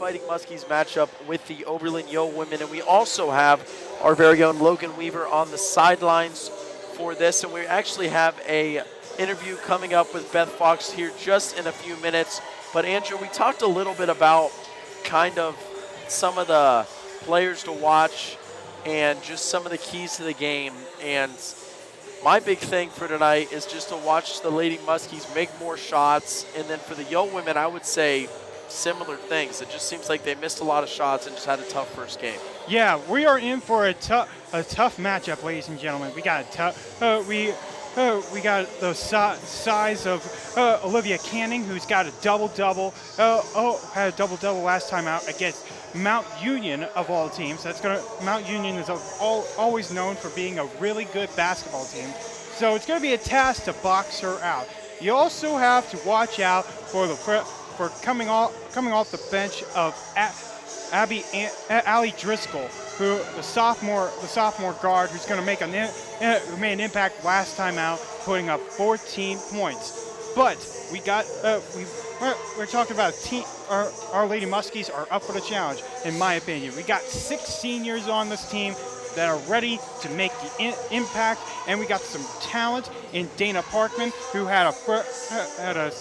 Fighting Muskies matchup with the Oberlin Yo women, and we also have our very own Logan Weaver on the sidelines for this, and we actually have a interview coming up with Beth Fox here just in a few minutes. But Andrew, we talked a little bit about kind of some of the players to watch and just some of the keys to the game, and my big thing for tonight is just to watch the Lady Muskies make more shots, and then for the Yo women, I would say similar things. It just seems like they missed a lot of shots and just had a tough first game. Yeah, we are in for a tough matchup, ladies and gentlemen. We got we got the size of Olivia Canning, who's got a double-double. Had a double-double last time out against Mount Union of all teams. Mount Union is always known for being a really good basketball team. So it's going to be a task to box her out. You also have to watch out for coming off the bench of Allie Driscoll, who the sophomore guard, who's going to make made an impact last time out, putting up 14 points. But we're talking about a team. Our Lady Muskies are up for the challenge, in my opinion. We got 6 seniors on this team that are ready to make the impact, and we got some talent in Dana Parkman, who had a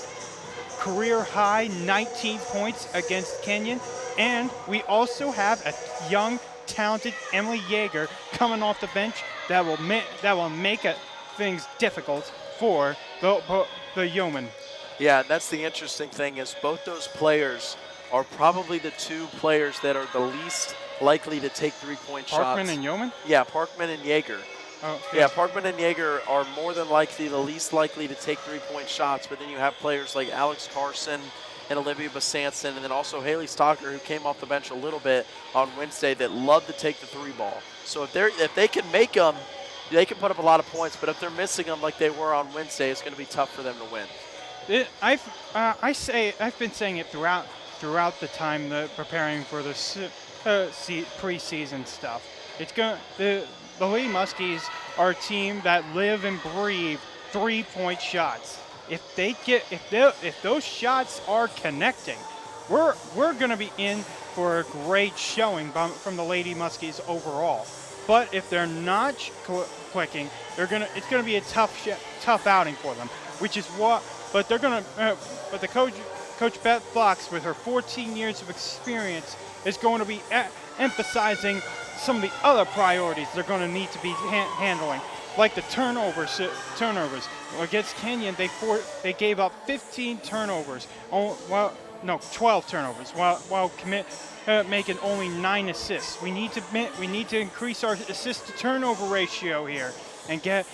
career high 19 points against Kenyon, and we also have a young, talented Emily Yeager coming off the bench that will make things difficult for the yeomen. Yeah, that's the interesting thing is both those players are probably the 2 players that are the least likely to take 3-point shots. Parkman and Yeoman? Yeah, Parkman and Yeager. Oh, yeah, Parkman and Yeager are more than likely the least likely to take 3-point shots, but then you have players like Alex Carson and Olivia Basanson, and then also Haley Stalker, who came off the bench a little bit on Wednesday, that love to take the 3 ball. So if they can make them, they can put up a lot of points, but if they're missing them like they were on Wednesday, it's going to be tough for them to win. I've been saying it throughout the time preparing for the preseason stuff. The Lady Muskies are a team that live and breathe 3-point shots. If those shots are connecting, we're going to be in for a great showing from the Lady Muskies overall. But if they're not clicking, it's going to be a tough outing for them. Which is what. But the coach Beth Fox, with her 14 years of experience, is going to be emphasizing some of the other priorities they're going to need to be handling, like the turnovers. Against Kenyon, they gave up 15 turnovers. 12 turnovers, while making only 9 assists. We need to increase our assist to turnover ratio here and get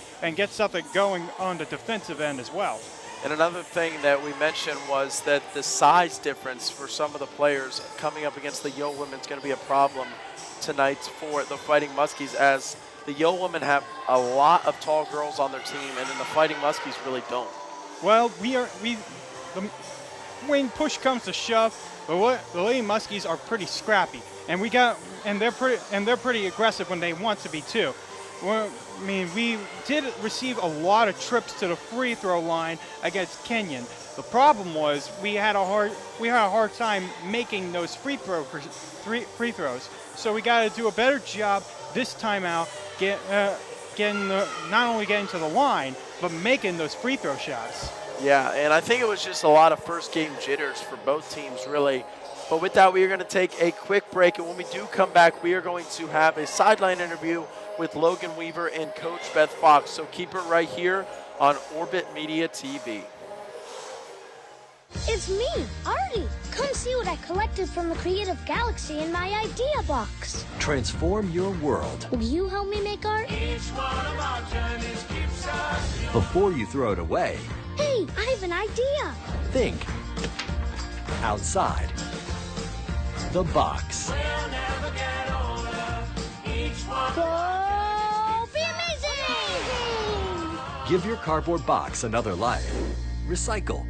something going on the defensive end as well. And another thing that we mentioned was that the size difference for some of the players coming up against the Yo women is going to be a problem tonight for the Fighting Muskies, as the Yo women have a lot of tall girls on their team, and then the Fighting Muskies really don't. Well, when push comes to shove, the Lady Muskies are pretty scrappy, and they're pretty aggressive when they want to be too. Well, I mean, we did receive a lot of trips to the free throw line against Kenyon. The problem was we had a hard time making those free throws. So we got to do a better job this time out, not only getting to the line, but making those free throw shots. Yeah, and I think it was just a lot of first game jitters for both teams, really. But with that, we are going to take a quick break, and when we do come back, we are going to have a sideline interview with Logan Weaver and Coach Beth Fox. So keep it right here on Orbit Media TV. It's me, Artie. Come see what I collected from the Creative Galaxy in my idea box. Transform your world. Will you help me make art? Each one of our journeys keeps us young. Before you throw it away, Hey, I have an idea. think outside the box. We'll never get older. Each one Go be amazing! Give your cardboard box another life. Recycle.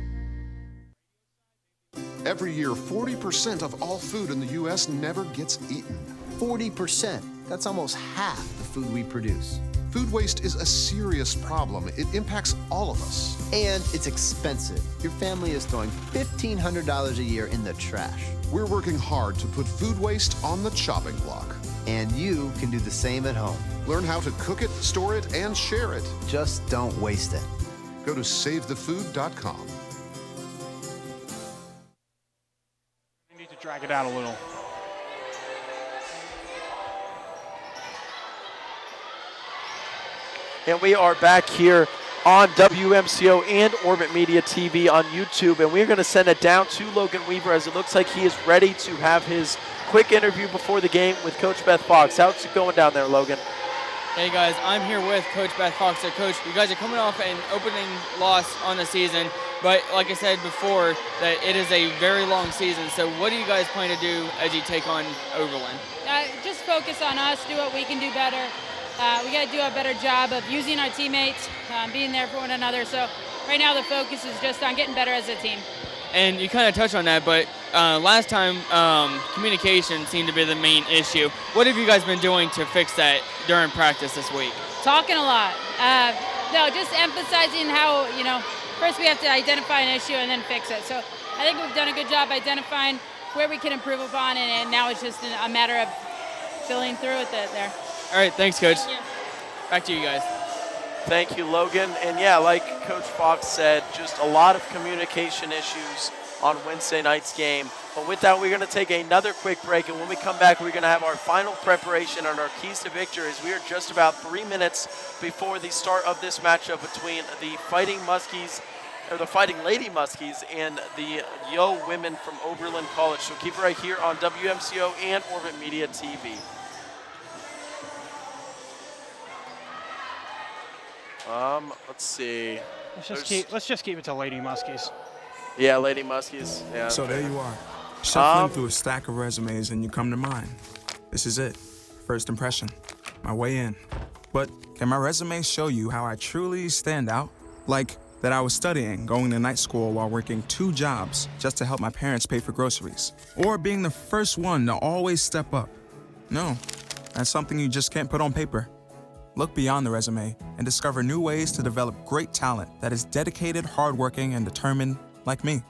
Every year, 40% of all food in the U.S. never gets eaten. 40%. That's almost half the food we produce. Food waste is a serious problem. It impacts all of us. And it's expensive. Your family is throwing $1,500 a year in the trash. We're working hard to put food waste on the chopping block. And you can do the same at home. Learn how to cook it, store it, and share it. Just don't waste it. Go to savethefood.com. We need to drag it out a little. And we are back here on WMCO and Orbit Media TV on YouTube, and we're going to send it down to Logan Weaver as it looks like he is ready to have his quick interview before the game with Coach Beth Fox. How's it going down there, Logan? Hey guys, I'm here with Coach Beth Fox. So Coach, you guys are coming off an opening loss on the season, but like I said before, that it is a very long season. So what do you guys plan to do as you take on Oberlin? Just focus on us, do what we can do better. We got to do a better job of using our teammates, being there for one another. So right now the focus is just on getting better as a team. And you kind of touched on that, but last time communication seemed to be the main issue. What have you guys been doing to fix that during practice this week? Talking a lot. No, just emphasizing how, first we have to identify an issue and then fix it. So I think we've done a good job identifying where we can improve upon, and now it's just a matter of filling through with it there. All right, thanks, Coach. Back to you guys. Thank you, Logan. And yeah, like Coach Fox said, just a lot of communication issues on Wednesday night's game. But with that, we're going to take another quick break, and when we come back, we're going to have our final preparation on our keys to victory. As we are just about 3 minutes before the start of this matchup between the Fighting Muskies, or the Fighting Lady Muskies, and the Yo women from Oberlin College. So keep it right here on WMCO and Orbit Media TV. Let's see. Let's just keep it to Lady Muskies. Yeah, Lady Muskies. Yeah. So there you are, shuffling through a stack of resumes, and you come to mine. This is it. First impression. My way in. But can my resume show you how I truly stand out? Like that I was studying, going to night school while working 2 jobs just to help my parents pay for groceries. Or being the first one to always step up. No, that's something you just can't put on paper. Look beyond the resume and discover new ways to develop great talent that is dedicated, hardworking, and determined like me.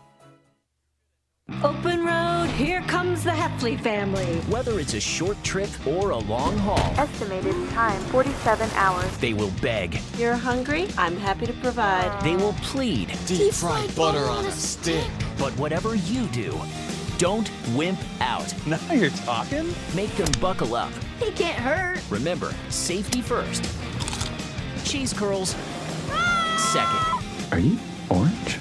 Open road, here comes the Heffley family. Whether it's a short trip or a long haul, estimated time 47 hours. they will beg. You're hungry? I'm happy to provide. They will plead. Deep fried butter on a stick. But whatever you do, don't wimp out. Now you're talking? Make them buckle up. He can't hurt. Remember, safety first. Cheese curls second. Are you orange?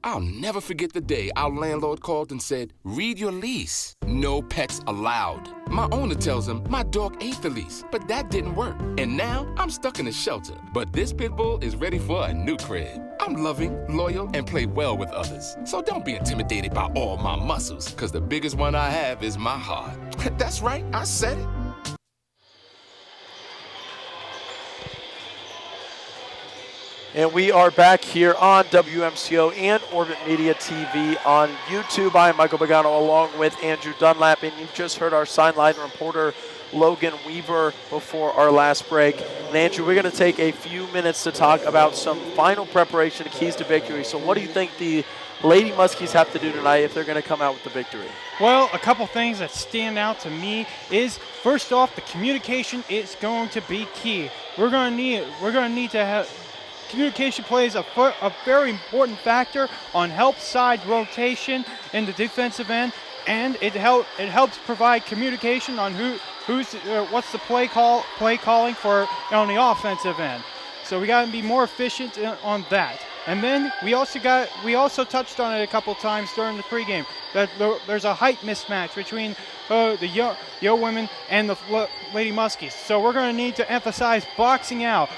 I'll never forget the day our landlord called and said, "Read your lease. No pets allowed." My owner tells him my dog ate the lease, but that didn't work. And now I'm stuck in a shelter. But this pit bull is ready for a new crib. I'm loving, loyal, and play well with others. So don't be intimidated by all my muscles, because the biggest one I have is my heart. That's right, I said it. And we are back here on WMCO and Orbit Media TV on YouTube. I am Michael Pagano along with Andrew Dunlap, and you've just heard our sideline reporter Logan Weaver before our last break. And Andrew, we're going to take a few minutes to talk about some final preparation, keys to victory. So what do you think the Lady Muskies have to do tonight if they're going to come out with the victory? Well, a couple things that stand out to me is, first off, the communication is going to be key. We're going to need to have communication plays a very important factor on help side rotation in the defensive end, and it helps provide communication on what's the play calling for on the offensive end. So we got to be more efficient on that. And then we also touched on it a couple times during the pregame that there's a height mismatch between the Yo women and the Lady Muskies. So we're going to need to emphasize boxing out.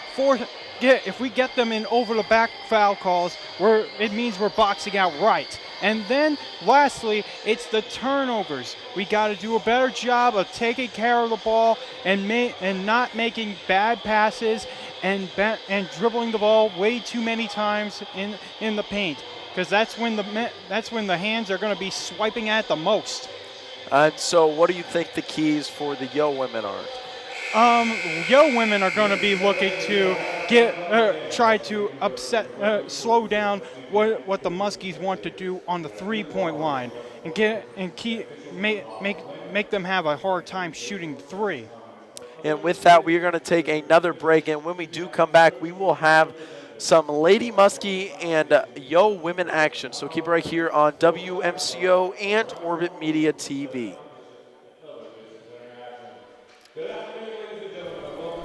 If we get them in over the back foul calls, it means we're boxing out right. And then lastly, it's the turnovers. We got to do a better job of taking care of the ball and not making bad passes and dribbling the ball way too many times in the paint, because that's when the hands are going to be swiping at the most. And so what do you think the keys for the Yo women are? Yo women are going to be looking to try to slow down what the Muskies want to do on the 3-point line, make them have a hard time shooting three. And with that, we are going to take another break. And when we do come back, we will have some Lady Muskie and Yo women action. So keep it right here on WMCO and Orbit Media TV.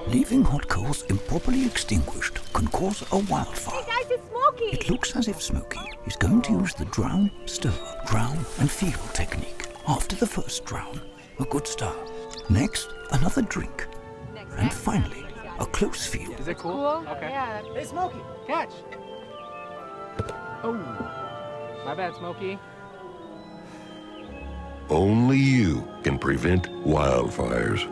Leaving hot coals improperly extinguished can cause a wildfire. Hey guys, it's Smokey! It looks as if Smokey is going to use the drown, stir, drown, and feel technique. After the first drown, a good stir. Next, another drink. And finally, a close feel. Is it cool? Okay. Yeah. Hey, Smokey, catch! Oh, my bad, Smokey. Only you can prevent wildfires.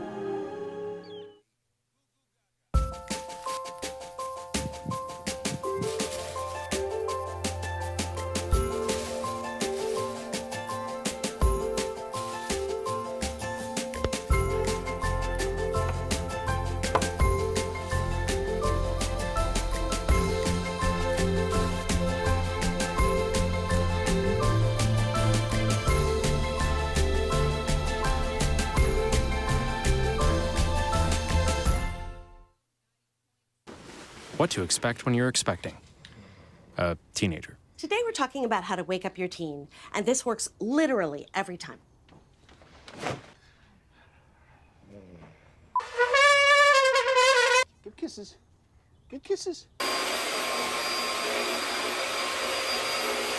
What to expect when you're expecting a teenager. Today we're talking about how to wake up your teen, and this works literally every time. Give kisses. Give kisses.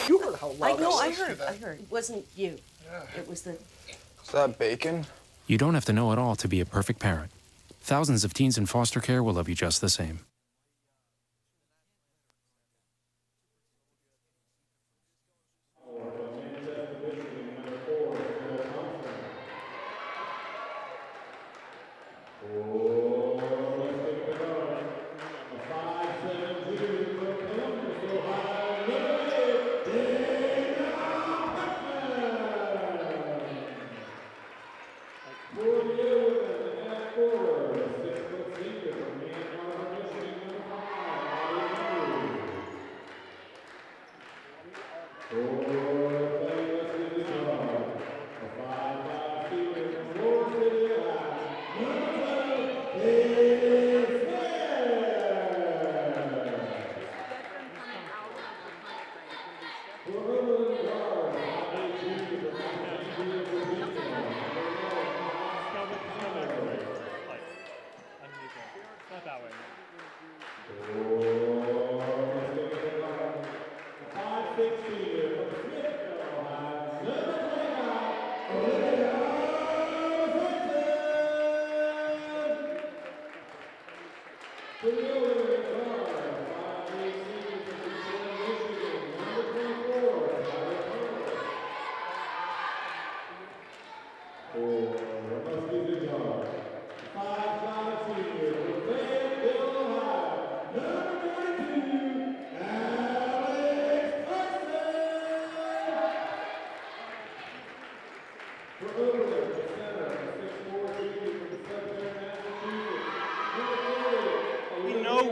You heard how loud I heard. It wasn't you. Yeah. It was the... Is that bacon? You don't have to know it all to be a perfect parent. Thousands of teens in foster care will love you just the same.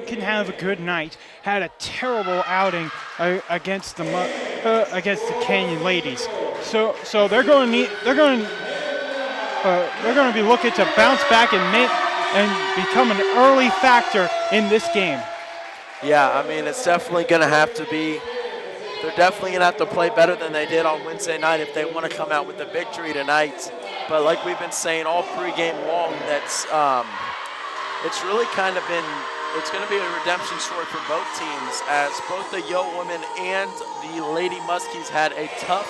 Can have a good night. Had a terrible outing against the Canyon Ladies. So they're going to be looking to bounce back and become an early factor in this game. Yeah, I mean, it's definitely going to have to be. They're definitely going to have to play better than they did on Wednesday night if they want to come out with a victory tonight. But like we've been saying all pregame long, that's it's really kind of been. It's going to be a redemption story for both teams, as both the Yo women and the Lady Muskies had a tough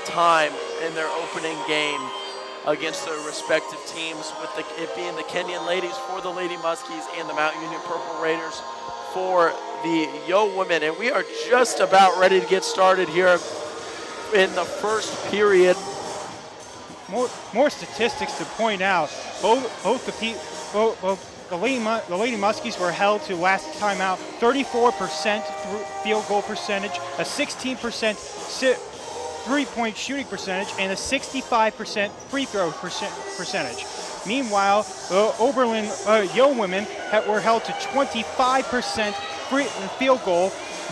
time in their opening game against their respective teams, with it being the Kenyan Ladies for the Lady Muskies and the Mount Union Purple Raiders for the Yo women. And we are just about ready to get started here in the first period. More statistics to point out. Both the Lady Muskies were held to last time out 34% field goal percentage, a 16% three-point shooting percentage, and a 65% free throw percentage. Meanwhile, the Oberlin Yo women were held to 25% field goal,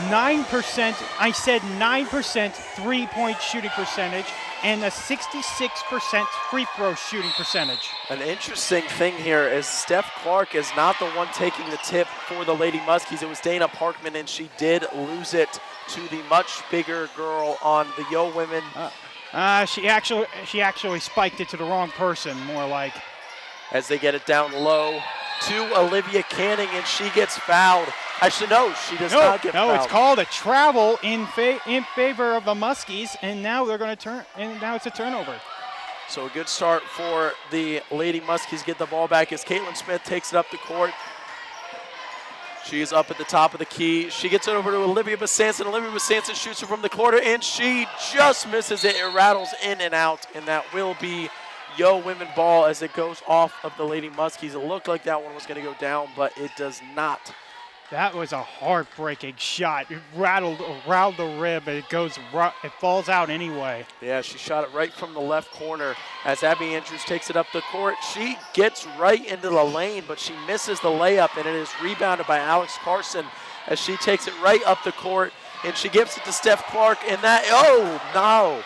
9%, I said 9% three-point shooting percentage, and a 66% free throw shooting percentage. An interesting thing here is Steph Clark is not the one taking the tip for the Lady Muskies. It was Dana Parkman, and she did lose it to the much bigger girl on the Yo women. She actually spiked it to the wrong person, more like. As they get it down low to Olivia Canning, and she gets fouled. Actually, no, she does not get fouled. No, it's called a travel in favor of the Muskies, and now they're going to turn, and now it's a turnover. So a good start for the Lady Muskies. Get the ball back as Caitlin Smith takes it up the court. She is up at the top of the key. She gets it over to Olivia Besanson. Olivia Besanson shoots it from the corner, and she just misses it. It rattles in and out, and that will be Yo women ball as it goes off of the Lady Muskies. It looked like that one was going to go down, but it does not. That was a heartbreaking shot. It rattled the rib, and it falls out anyway. Yeah, she shot it right from the left corner as Abby Andrews takes it up the court. She gets right into the lane, but she misses the layup, and it is rebounded by Alex Carson as she takes it right up the court, and she gives it to Steph Clark, and that, oh, no.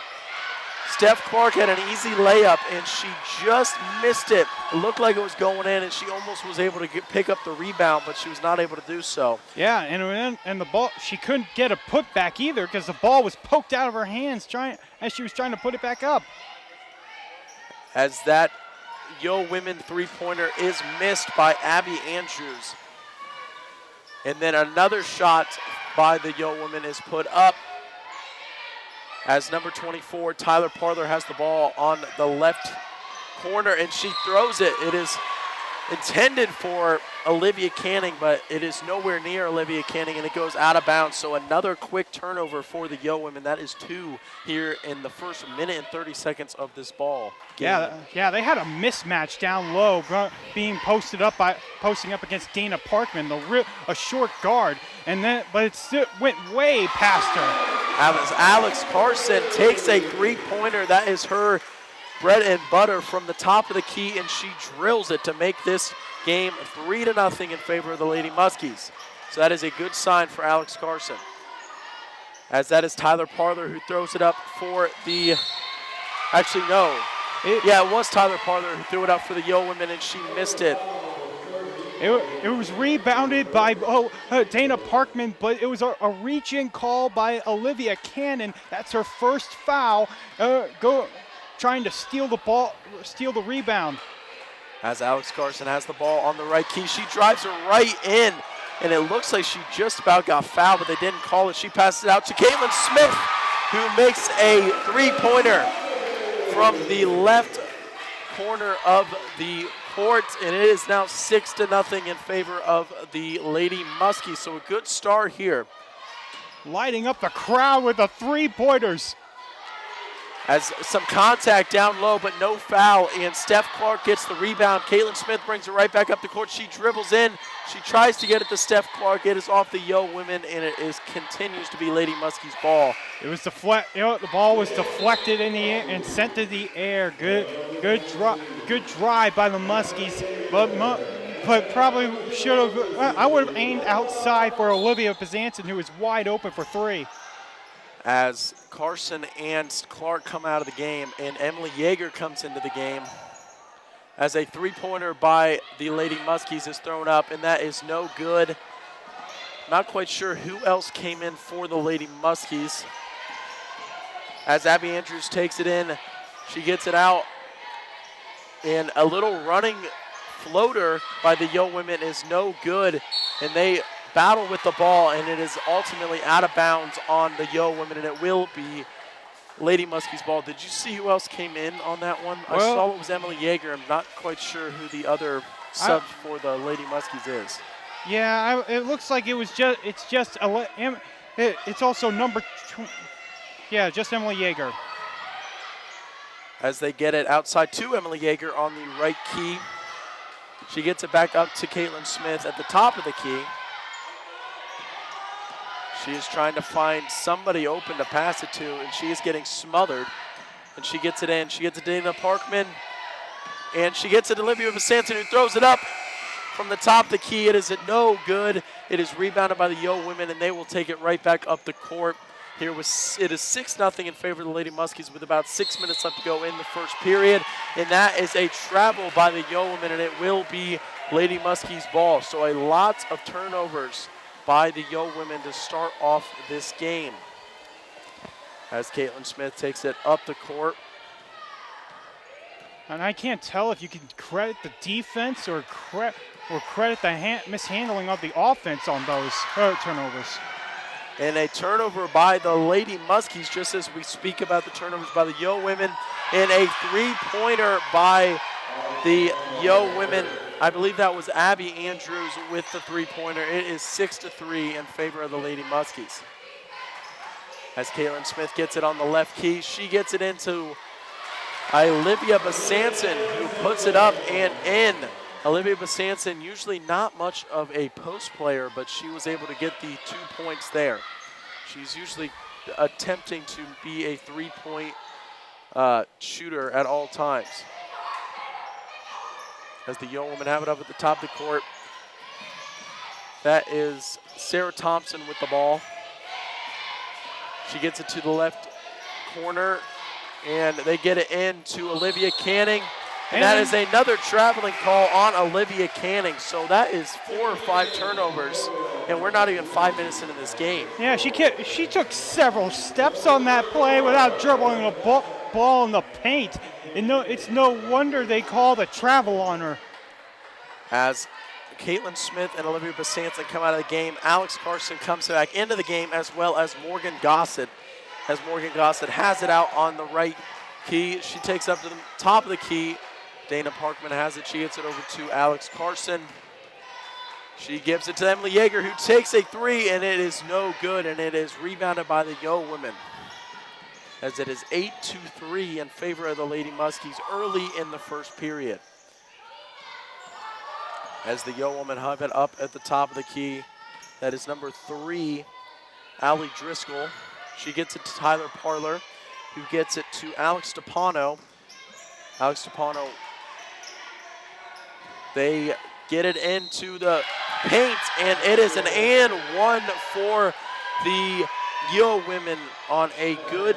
Steph Clark had an easy layup, and she just missed it. It looked like it was going in, and she almost was able to pick up the rebound, but she was not able to do so. Yeah, and the ball, she couldn't get a putback either because the ball was poked out of her hands as she was trying to put it back up. As that Yo women three-pointer is missed by Abby Andrews. And then another shot by the Yo women is put up. As number 24, Tyler Parler, has the ball on the left corner, and she throws it. It is intended for Olivia Canning, but it is nowhere near Olivia Canning, and it goes out of bounds. So another quick turnover for the Yo women. That is 2 here in the first minute and 30 seconds of this ball game. Yeah, they had a mismatch down low, being posting up against Dana Parkman, a short guard, but it still went way past her. As Alex Carson takes a three-pointer, that is her bread and butter from the top of the key, and she drills it to make this game 3-0 in favor of the Lady Muskies. So that is a good sign for Alex Carson. As that is Tyler Parler who throws it up for the, actually no. It was Tyler Parler who threw it up for the Yo women, and she missed it. It was rebounded by Dana Parkman, but it was a reach-in call by Olivia Cannon. That's her first foul. Trying to steal the rebound. As Alex Carson has the ball on the right key, she drives her right in, and it looks like she just about got fouled, but they didn't call it. She passes it out to Caitlin Smith, who makes a three-pointer from the left corner of the court, and it is now 6-0 in favor of the Lady Muskies. So a good start here. Lighting up the crowd with the three-pointers. As some contact down low, but no foul, and Steph Clark gets the rebound. Caitlin Smith brings it right back up the court. She dribbles in. She tries to get it to Steph Clark. It is off the Yo women, and it continues to be Lady Muskies' ball. It was the ball was deflected in the air and sent to the air. Good drive by the Muskies, but probably should have. I would have aimed outside for Olivia Besanson, who was wide open for three. As Carson and Clark come out of the game, and Emily Yeager comes into the game as a three-pointer by the Lady Muskies is thrown up, and that is no good. Not quite sure who else came in for the Lady Muskies. As Abby Andrews takes it in, she gets it out, and a little running floater by the Yo women is no good, and they battle with the ball, and it is ultimately out of bounds on the Yo women, and it will be Lady Muskies' ball. Did you see who else came in on that one? I saw it was Emily Yeager. I'm not quite sure who the other sub for the Lady Muskies is. Yeah, it looks like it's also number just Emily Yeager. As they get it outside to Emily Yeager on the right key. She gets it back up to Caitlin Smith at the top of the key. She is trying to find somebody open to pass it to, and she is getting smothered. And she gets it in. She gets it to Dana Parkman. And she gets it to Olivia Besanton, who throws it up from the top of the key. It is no good. It is rebounded by the Yo women, and they will take it right back up the court. It is 6-0 in favor of the Lady Muskies with about 6 minutes left to go in the first period. And that is a travel by the Yo women, and it will be Lady Muskies ball. So a lot of turnovers by the Yo women to start off this game. As Caitlin Smith takes it up the court. And I can't tell if you can credit the defense or credit the mishandling of the offense on those turnovers. And a turnover by the Lady Muskies, just as we speak about the turnovers by the Yo women. And a three-pointer by the Yo women. I believe that was Abby Andrews with the three-pointer. It is 6-3 in favor of the Lady Muskies. As Caitlin Smith gets it on the left key, she gets it into Olivia Besanton, who puts it up and in. Olivia Besanton, usually not much of a post player, but she was able to get the 2 points there. She's usually attempting to be a three-point shooter at all times. As the Yo women have it up at the top of the court. That is Sarah Thompson with the ball. She gets it to the left corner, and they get it in to Olivia Canning. And that is another traveling call on Olivia Canning. So that is 4 or 5 turnovers, and we're not even 5 minutes into this game. Yeah, she took several steps on that play without dribbling the ball in the paint. And it's no wonder they called a travel on her. As Caitlin Smith and Olivia Besanton come out of the game, Alex Carson comes back into the game, as well as Morgan Gossett. As Morgan Gossett has it out on the right key. She takes up to the top of the key. Dana Parkman has it. She gets it over to Alex Carson. She gives it to Emily Yeager, who takes a three, and it is no good, and it is rebounded by the Yo women. As it is 8-3 in favor of the Lady Muskies early in the first period. As the Yo women have it up at the top of the key. That is number 3, Allie Driscoll. She gets it to Tyler Parler, who gets it to Alex Stepano. Alex Stepano, they get it into the paint, and it is an and one for the Yo women on a good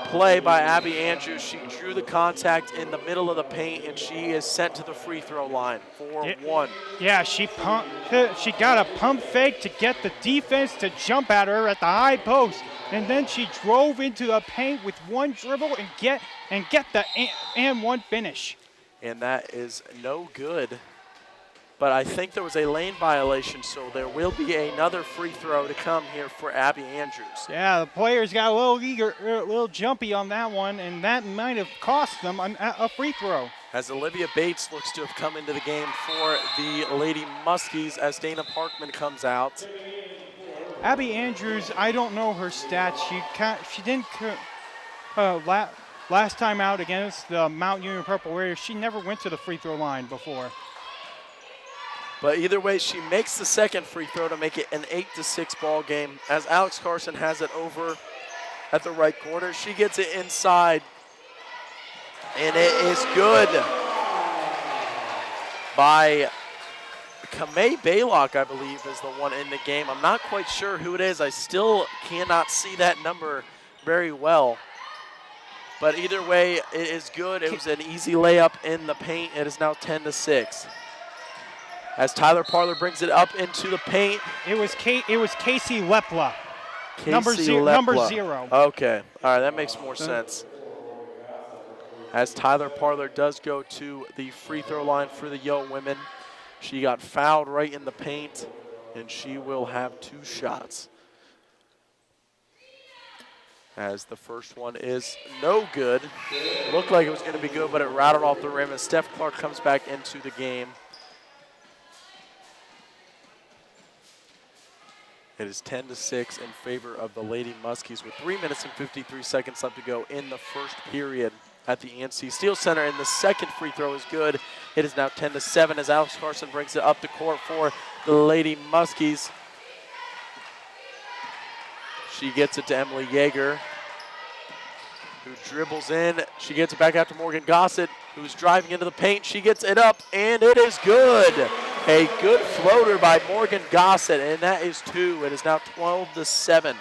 play by Abby Andrews. She drew the contact in the middle of the paint, and she is sent to the free throw line for one. Yeah, she got a pump fake to get the defense to jump at her at the high post, and then she drove into the paint with one dribble and get the and one finish. And that is no good. But I think there was a lane violation, so there will be another free throw to come here for Abby Andrews. Yeah, the players got a little jumpy on that one, and that might have cost them a free throw. As Olivia Bates looks to have come into the game for the Lady Muskies as Dana Parkman comes out. Abby Andrews, I don't know her stats. She didn't last time out against the Mount Union Purple Warriors. She never went to the free throw line before. But either way, she makes the second free throw to make it an 8-6 ball game. As Alex Carson has it over at the right corner, she gets it inside, and it is good by Kamei Baylock, I believe, is the one in the game. I'm not quite sure who it is. I still cannot see that number very well. But either way, it is good. It was an easy layup in the paint. It is now 10-6. As Tyler Parler brings it up into the paint. It was Casey Lepla. Number 0. Okay. All right, that makes more sense. As Tyler Parler does go to the free throw line for the Yo women. She got fouled right in the paint, and she will have 2 shots. As the first one is no good. Looked like it was going to be good, but it rattled off the rim as Steph Clark comes back into the game. It is 10-6 in favor of the Lady Muskies with 3 minutes and 53 seconds left to go in the first period. at the ENC Steel Center, and the second free throw is good. It is now 10-7 as Alex Carson brings it up the court for the Lady Muskies. She gets it to Emily Yeager, who dribbles in. She gets it back out to Morgan Gossett, who's driving into the paint. She gets it up, and it is good. A good floater by Morgan Gossett, and that is 2. It is now 12-7.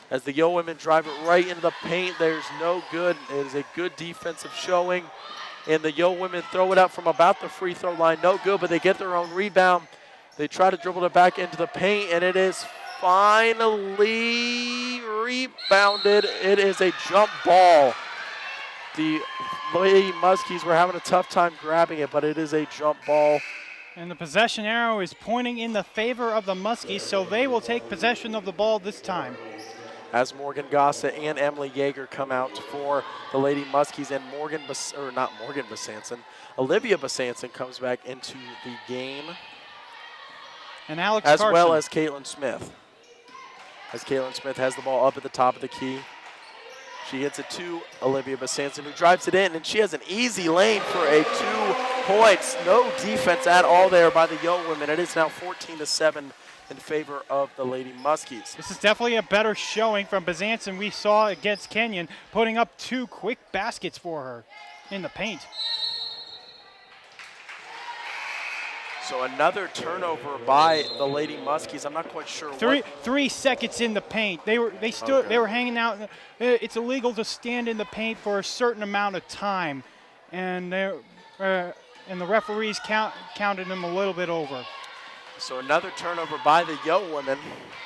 As the Yo women drive it right into the paint, there's no good. It is a good defensive showing. And the Yo women throw it out from about the free throw line. No good, but they get their own rebound. They try to dribble it back into the paint, and it is finally rebounded. It is a jump ball. The Lady Muskies were having a tough time grabbing it, but it is a jump ball. And the possession arrow is pointing in the favor of the Muskies, so they will take possession of the ball this time. As Morgan Gossett and Emily Yeager come out for the Lady Muskies, and Olivia Basanson comes back into the game. And Alex as Carson. well as Caitlin Smith. As Caitlin Smith has the ball up at the top of the key. She gets it to Olivia Basanson, who drives it in, and she has an easy lane for a 2 points. No defense at all there by the Yo women. It is now 14-7 in favor of the Lady Muskies. This is definitely a better showing from Basanson we saw against Kenyon, putting up 2 quick baskets for her in the paint. So another turnover by the Lady Muskies. I'm not quite sure. 3 seconds in the paint. They were hanging out. It's illegal to stand in the paint for a certain amount of time, and the referees counted them a little bit over. So another turnover by the Yo women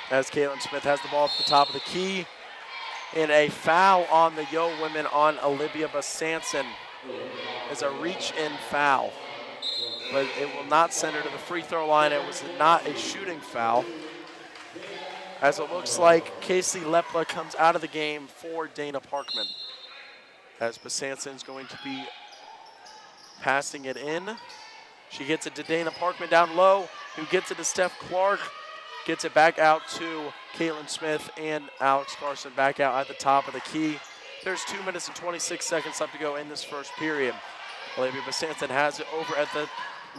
as Caitlin Smith has the ball at the top of the key. And a foul on the Yo women on Olivia Basanson is a reach-in foul. But it will not send her to the free throw line. It was not a shooting foul. As it looks like Casey Lepla comes out of the game for Dana Parkman. As Basanson's going to be passing it in. She gets it to Dana Parkman down low, who gets it to Steph Clark, gets it back out to Caitlin Smith and Alex Carson back out at the top of the key. There's 2 minutes and 26 seconds left to go in this first period. Olivia Basanson has it over at the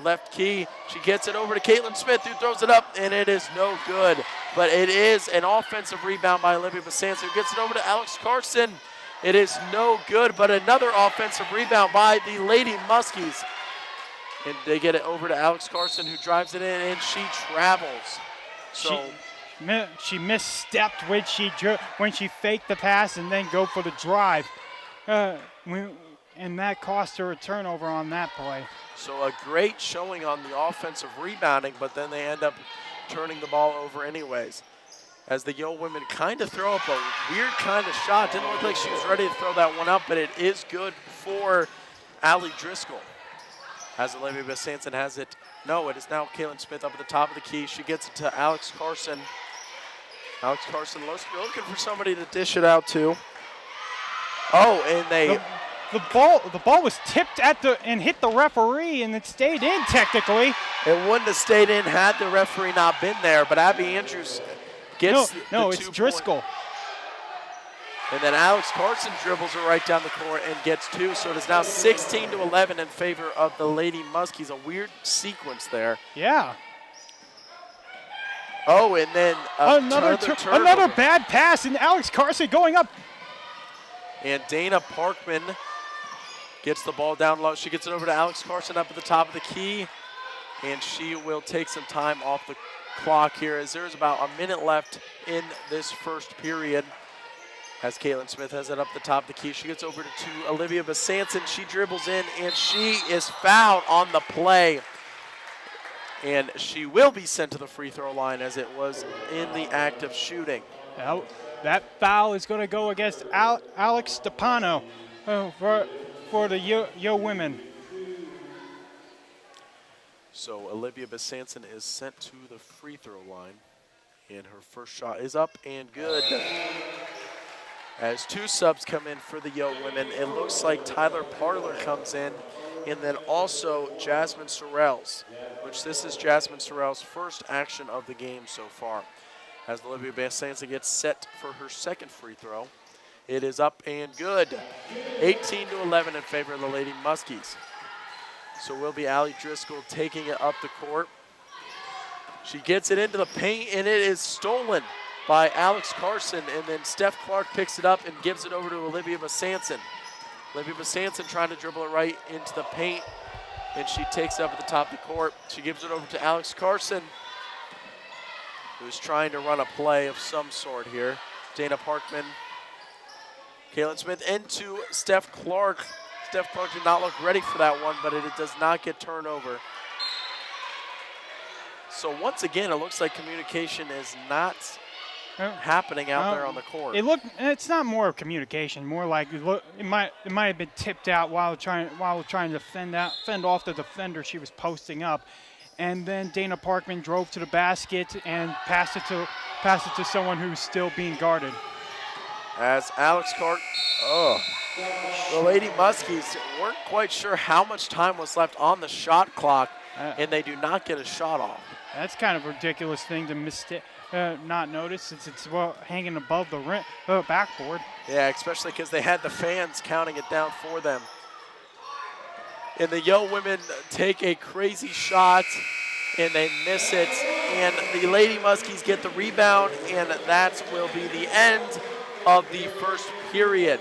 left key. She gets it over to Caitlin Smith, who throws it up, and it is no good. But it is an offensive rebound by Olivia Basanson, who gets it over to Alex Carson. It is no good, but another offensive rebound by the Lady Muskies. And they get it over to Alex Carson, who drives it in, and she travels. So she misstepped when she faked the pass and then go for the drive. And that cost her a turnover on that play. So a great showing on the offensive rebounding, but then they end up turning the ball over anyways. As the Yo women kind of throw up a weird kind of shot. Didn't look like she was ready to throw that one up, but it is good for Allie Driscoll. As Olivia Basanson has it. No, it is now Caitlin Smith up at the top of the key. She gets it to Alex Carson. Alex Carson looking for somebody to dish it out to. Oh, and the ball was tipped and hit the referee, and it stayed in technically. It wouldn't have stayed in had the referee not been there, but Abby Andrews gets it's Driscoll. And then Alex Carson dribbles her right down the court and gets 2. So it is now 16-11 in favor of the Lady Muskies. A weird sequence there. Yeah. Oh, and then another bad pass, and Alex Carson going up. And Dana Parkman gets the ball down low. She gets it over to Alex Carson up at the top of the key. And she will take some time off the clock here as there's about a minute left in this first period. As Caitlin Smith has it up the top of the key. She gets over to Olivia Basanson. She dribbles in, and she is fouled on the play. And she will be sent to the free throw line as it was in the act of shooting. Now, that foul is going to go against Alex Stepano for the Yo women. So Olivia Basanson is sent to the free throw line. And her first shot is up and good. As 2 subs come in for the Yo women, it looks like Tyler Parler comes in, and then also Jasmine Sorrells, which this is Jasmine Sorrell's first action of the game so far. As Olivia Basanson gets set for her second free throw, It is up and good. 18-11 in favor of the Lady Muskies. So will be Allie Driscoll taking it up the court. She gets it into the paint, and it is stolen by Alex Carson, and then Steph Clark picks it up and gives it over to Olivia Basanson. Olivia Basanson trying to dribble it right into the paint, and she takes it up at the top of the court. She gives it over to Alex Carson, who's trying to run a play of some sort here. Dana Parkman, Caitlin Smith into Steph Clark. Steph Clark did not look ready for that one, but it does not get turned over. So once again, it looks like communication is not happening out there on the court. It's not more of communication, more like it might have been tipped out while trying to fend off the defender she was posting up, and then Dana Parkman drove to the basket and passed it to someone who's still being guarded. As Alex Clark, the Lady Muskies weren't quite sure how much time was left on the shot clock, and they do not get a shot off. That's kind of a ridiculous thing to not notice, since it's hanging above the backboard. Yeah, especially because they had the fans counting it down for them. And the Yo women take a crazy shot, and they miss it. And the Lady Muskies get the rebound, and that will be the end of the first period.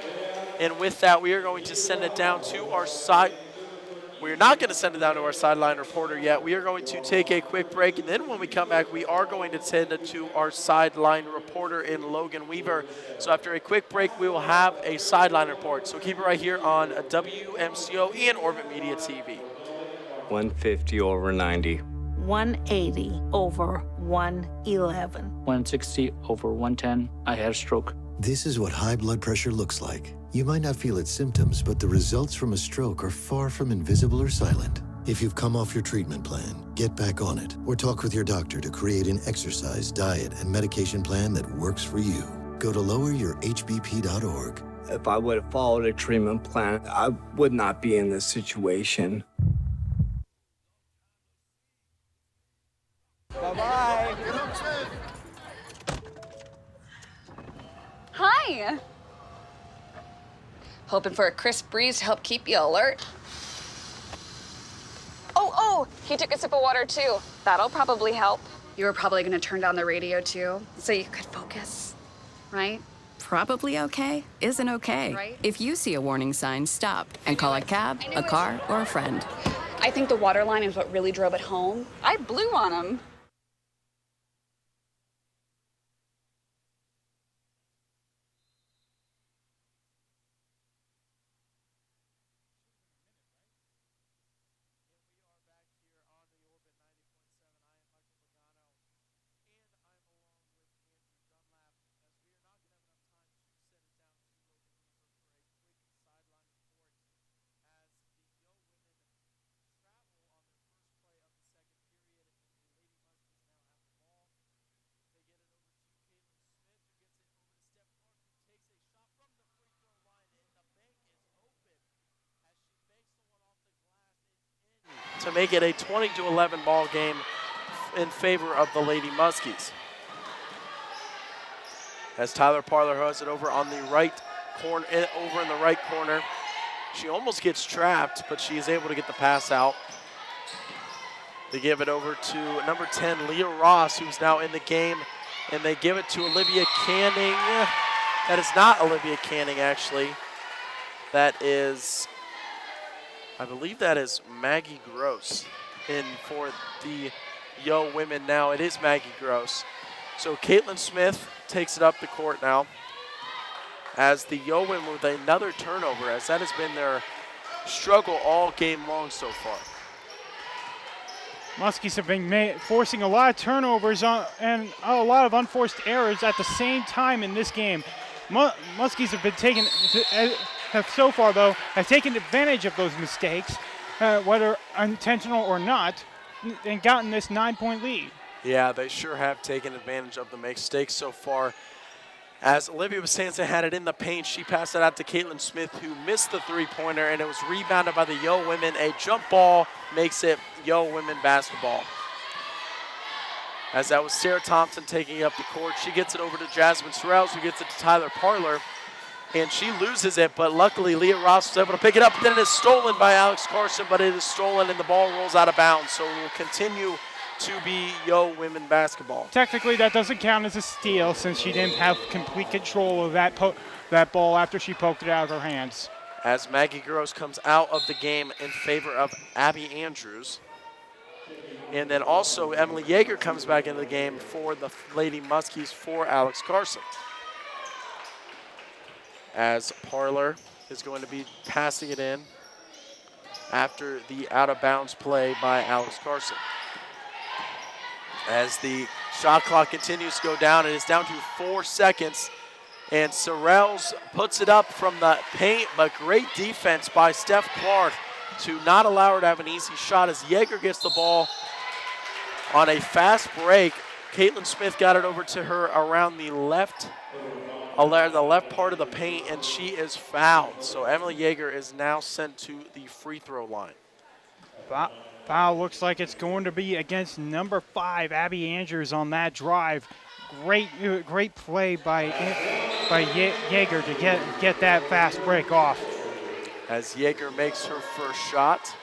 And with that, we are going to send it down to our side. We're not going to send it down to our sideline reporter yet. We are going to take a quick break, and then when we come back, we are going to send it to our sideline reporter in Logan Weaver. So after a quick break, we will have a sideline report. So keep it right here on WMCO and Orbit Media TV. 150 over 90. 180 over 111. 160 over 110. I had a stroke. This is what high blood pressure looks like. You might not feel its symptoms, but the results from a stroke are far from invisible or silent. If you've come off your treatment plan, get back on it, or talk with your doctor to create an exercise, diet, and medication plan that works for you. Go to loweryourhbp.org. If I would have followed a treatment plan, I would not be in this situation. Bye-bye. Hi. Hoping for a crisp breeze to help keep you alert. Oh, he took a sip of water too. That'll probably help. You were probably gonna turn down the radio too, so you could focus, right? Probably okay isn't okay. Right? If you see a warning sign, stop and call a cab, a car, or a friend. I think the water line is what really drove it home. I blew on him. To make it a 20-11 ball game in favor of the Lady Muskies. As Tyler Parler has it over on the right corner, over in the right corner. She almost gets trapped, but she is able to get the pass out. They give it over to number 10, Leah Ross, who's now in the game, and they give it to Olivia Canning. That is not Olivia Canning, actually. That is, I believe that is Maggie Gross in for the Yo women now. It is Maggie Gross. So Caitlin Smith takes it up the court now as the Yo women with another turnover, as that has been their struggle all game long so far. Muskies have been forcing a lot of turnovers and a lot of unforced errors at the same time in this game. Muskies have been taken advantage of those mistakes, whether intentional or not, and gotten this 9-point lead. Yeah, they sure have taken advantage of the mistakes so far. As Olivia Basanson had it in the paint, she passed it out to Caitlin Smith, who missed the three-pointer, and it was rebounded by the Yo women. A jump ball makes it Yo women basketball. As that was Sarah Thompson taking up the court. She gets it over to Jasmine Sorrells, who gets it to Tyler Parler. and she loses it, but luckily Leah Ross was able to pick it up. Then it is stolen by Alex Carson, but it is stolen and the ball rolls out of bounds. So it will continue to be Yo women basketball. Technically, that doesn't count as a steal since she didn't have complete control of that ball after she poked it out of her hands. As Maggie Gross comes out of the game in favor of Abby Andrews. And then also Emily Yeager comes back into the game for the Lady Muskies for Alex Carson. As Parler is going to be passing it in after the out-of-bounds play by Alex Carson. As the shot clock continues to go down, it is down to 4 seconds. And Sorrells puts it up from the paint, but great defense by Steph Clark to not allow her to have an easy shot as Yeager gets the ball on a fast break. Caitlin Smith got it over to her around the left part of the paint, and she is fouled. So Emily Yeager is now sent to the free throw line. Foul looks like it's going to be against number 5, Abby Andrews on that drive. Great play by Yeager to get that fast break off. As Yeager makes her first shot.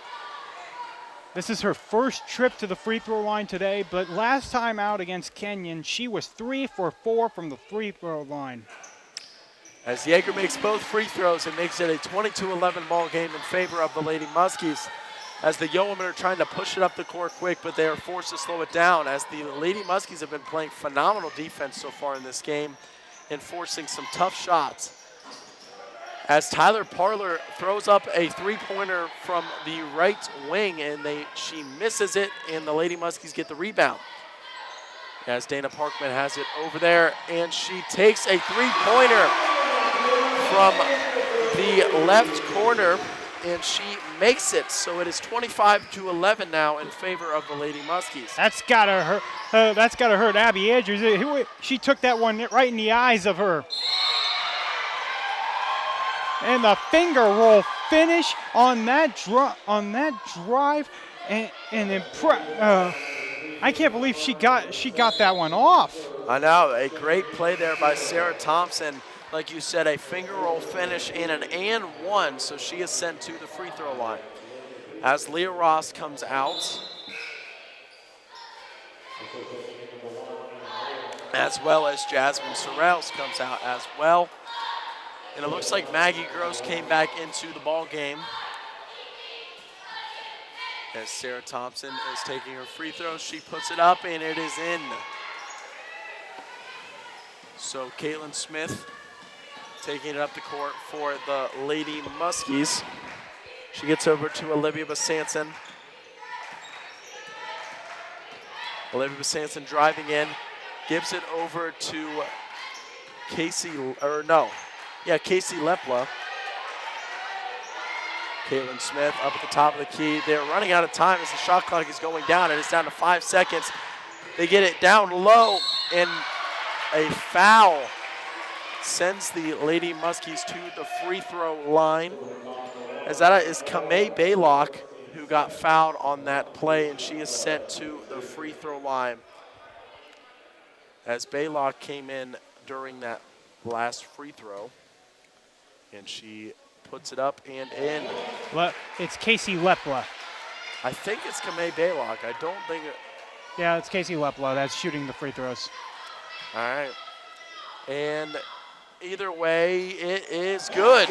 This is her first trip to the free throw line today, but last time out against Kenyon, she was 3 for 4 from the free throw line. As Yeager makes both free throws, it makes it a 22-11 ball game in favor of the Lady Muskies. As the Yo women are trying to push it up the court quick, but they are forced to slow it down as the Lady Muskies have been playing phenomenal defense so far in this game and forcing some tough shots. As Tyler Parler throws up a three-pointer from the right wing, and she misses it, and the Lady Muskies get the rebound. As Dana Parkman has it over there, and she takes a three-pointer from the left corner, and she makes it. So it is 25-11 now in favor of the Lady Muskies. That's gotta hurt. That's gotta hurt Abby Andrews. She took that one right in the eyes of her. And the finger roll finish on that drive, and I can't believe she got that one off. I know, a great play there by Sarah Thompson. Like you said, a finger roll finish in an and one, so she is sent to the free throw line. As Leah Ross comes out, as well as Jasmine Sorrells comes out as well. And it looks like Maggie Gross came back into the ball game as Sarah Thompson is taking her free throw. She puts it up and it is in. So Caitlin Smith taking it up the court for the Lady Muskies. She gets over to Olivia Basanson. Olivia Basanson driving in, gives it over to Casey Lepla. Caitlin Smith up at the top of the key. They're running out of time as the shot clock is going down, and it's down to 5 seconds. They get it down low, and a foul sends the Lady Muskies to the free throw line. As that is Kamei Baylock who got fouled on that play, and she is sent to the free throw line. As Baylock came in during that last free throw, and she puts it up and in. It's Casey Lepla. I think it's Kamei Baylock. I don't think it. Yeah, it's Casey Lepla that's shooting the free throws. All right. And either way, it is good.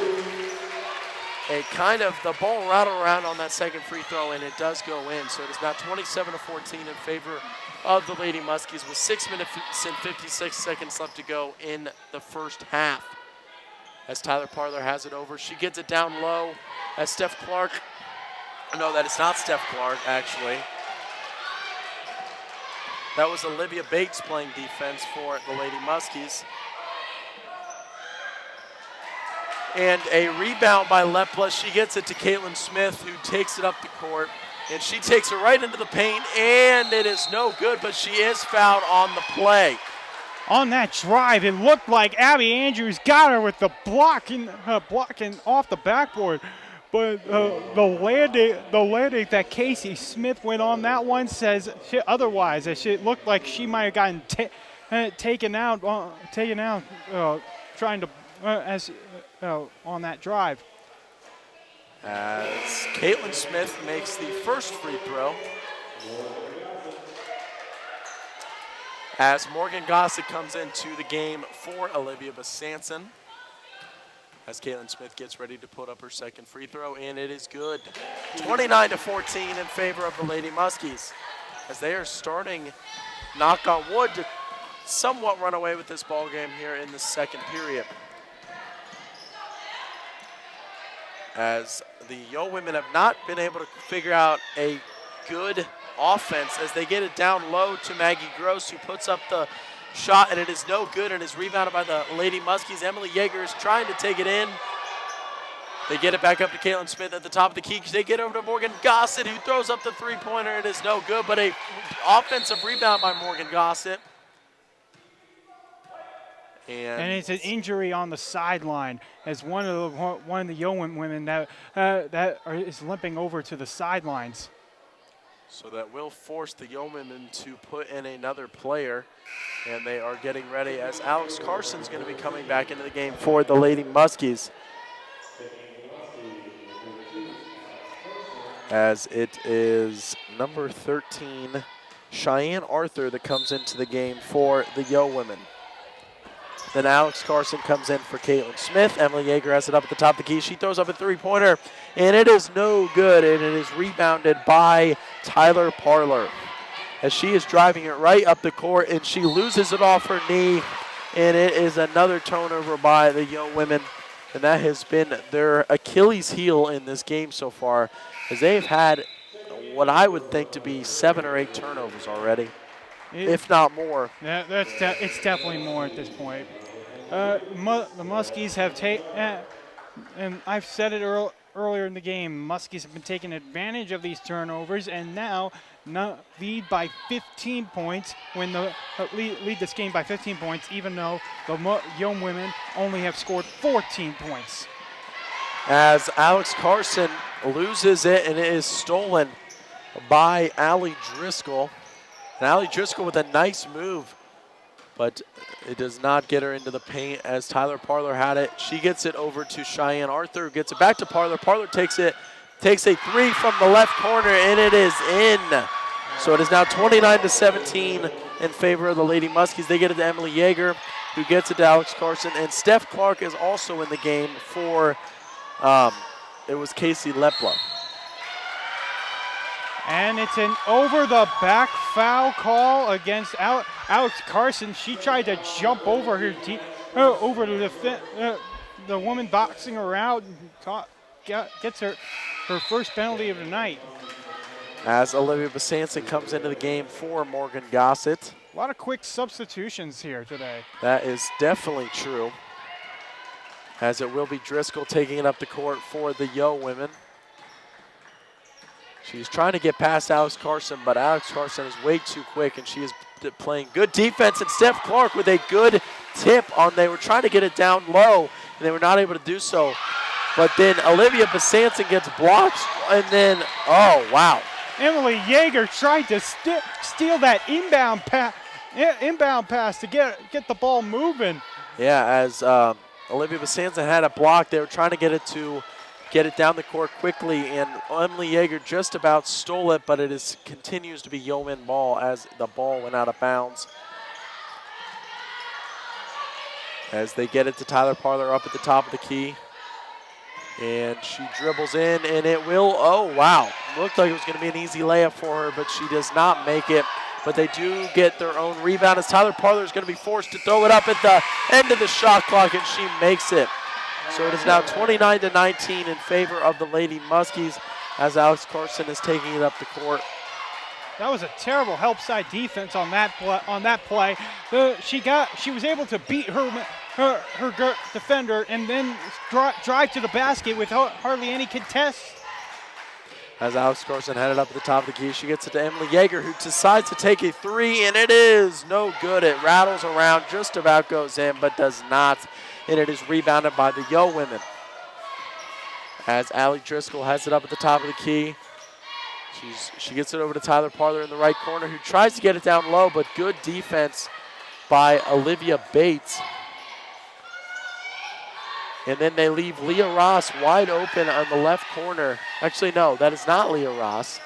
The ball rattled around on that second free throw, and it does go in. So it is now 27-14 in favor of the Lady Muskies with 6 minutes and 56 seconds left to go in the first half. As Tyler Parler has it over, she gets it down low as Steph Clark. No, that is not Steph Clark, actually. That was Olivia Bates playing defense for the Lady Muskies. And a rebound by Lepla. She gets it to Caitlin Smith, who takes it up the court. And she takes it right into the paint, and it is no good, but she is fouled on the play. On that drive, it looked like Abby Andrews got her with the blocking off the backboard. But the landing that Casey Smith went on that one says otherwise. It looked like she might have gotten taken out trying to on that drive. As Caitlin Smith makes the first free throw. As Morgan Gossett comes into the game for Olivia Besançon. As Caitlin Smith gets ready to put up her second free throw, and it is good. 29-14 in favor of the Lady Muskies. As they are starting, knock on wood, to somewhat run away with this ball game here in the second period. As the Yo women have not been able to figure out a good offense as they get it down low to Maggie Gross, who puts up the shot, and it is no good, and is rebounded by the Lady Muskies. Emily Yeager is trying to take it in. They get it back up to Caitlin Smith at the top of the key. They get over to Morgan Gossett, who throws up the three-pointer. It is no good, but a offensive rebound by Morgan Gossett. And it's an injury on the sideline as one of the Yo women that is limping over to the sidelines. So that will force the Yeomen to put in another player, and they are getting ready as Alex Carson's going to be coming back into the game for the Lady Muskies. As it is number 13, Cheyenne Arthur, that comes into the game for the Yo Women. Then Alex Carson comes in for Caitlin Smith. Emily Yeager has it up at the top of the key. She throws up a three-pointer, and it is no good, and it is rebounded by Tyler Parler. As she is driving it right up the court, and she loses it off her knee, and it is another turnover by the Yo Women, and that has been their Achilles heel in this game so far, as they've had what I would think to be 7 or 8 turnovers already, if not more. Yeah, it's definitely more at this point. The Muskies have taken, and I've said it earlier in the game, Muskies have been taking advantage of these turnovers, and now lead by 15 points when lead this game by 15 points, even though the Yo Women only have scored 14 points. As Alex Carson loses it, and it is stolen by Allie Driscoll. And Allie Driscoll with a nice move, but it does not get her into the paint as Tyler Parler had it. She gets it over to Cheyenne Arthur, who gets it back to Parler. Parler takes a three from the left corner, and it is in. So it is now 29-17 in favor of the Lady Muskies. They get it to Emily Yeager, who gets it to Alex Carson, and Steph Clark is also in the game for, it was Casey Lepla. And it's an over-the-back foul call against Alex Carson. She tried to jump over over the woman boxing her out, and gets her first penalty of the night. As Olivia Besançon comes into the game for Morgan Gossett. A lot of quick substitutions here today. That is definitely true. As it will be Driscoll taking it up the court for the Yo Women. She's trying to get past Alex Carson, but Alex Carson is way too quick, and she is playing good defense. And Steph Clark with a good tip on. They were trying to get it down low, and they were not able to do so. But then Olivia Besançon gets blocked, and then, oh, wow. Emily Yeager tried to steal that inbound pass to get the ball moving. Yeah, as Olivia Besançon had a block, they were trying to get it down the court quickly, and Emily Yeager just about stole it, but it continues to be Yeoman ball as the ball went out of bounds. As they get it to Tyler Parler up at the top of the key. And she dribbles in, and it will, oh, wow. Looked like it was going to be an easy layup for her, but she does not make it. But they do get their own rebound as Tyler Parler is going to be forced to throw it up at the end of the shot clock, and she makes it. So it is now 29-19 in favor of the Lady Muskies as Alex Carson is taking it up the court. That was a terrible help side defense on that play. She was able to beat her defender and then drive to the basket without hardly any contest. As Alex Carson had it up at the top of the key, she gets it to Emily Yeager, who decides to take a three, and it is no good. It rattles around, just about goes in, but does not. And it is rebounded by the Yo Women. As Allie Driscoll has it up at the top of the key. She gets it over to Tyler Parler in the right corner, who tries to get it down low, but good defense by Olivia Bates. And then they leave Leah Ross wide open on the left corner. Actually, no, that is not Leah Ross.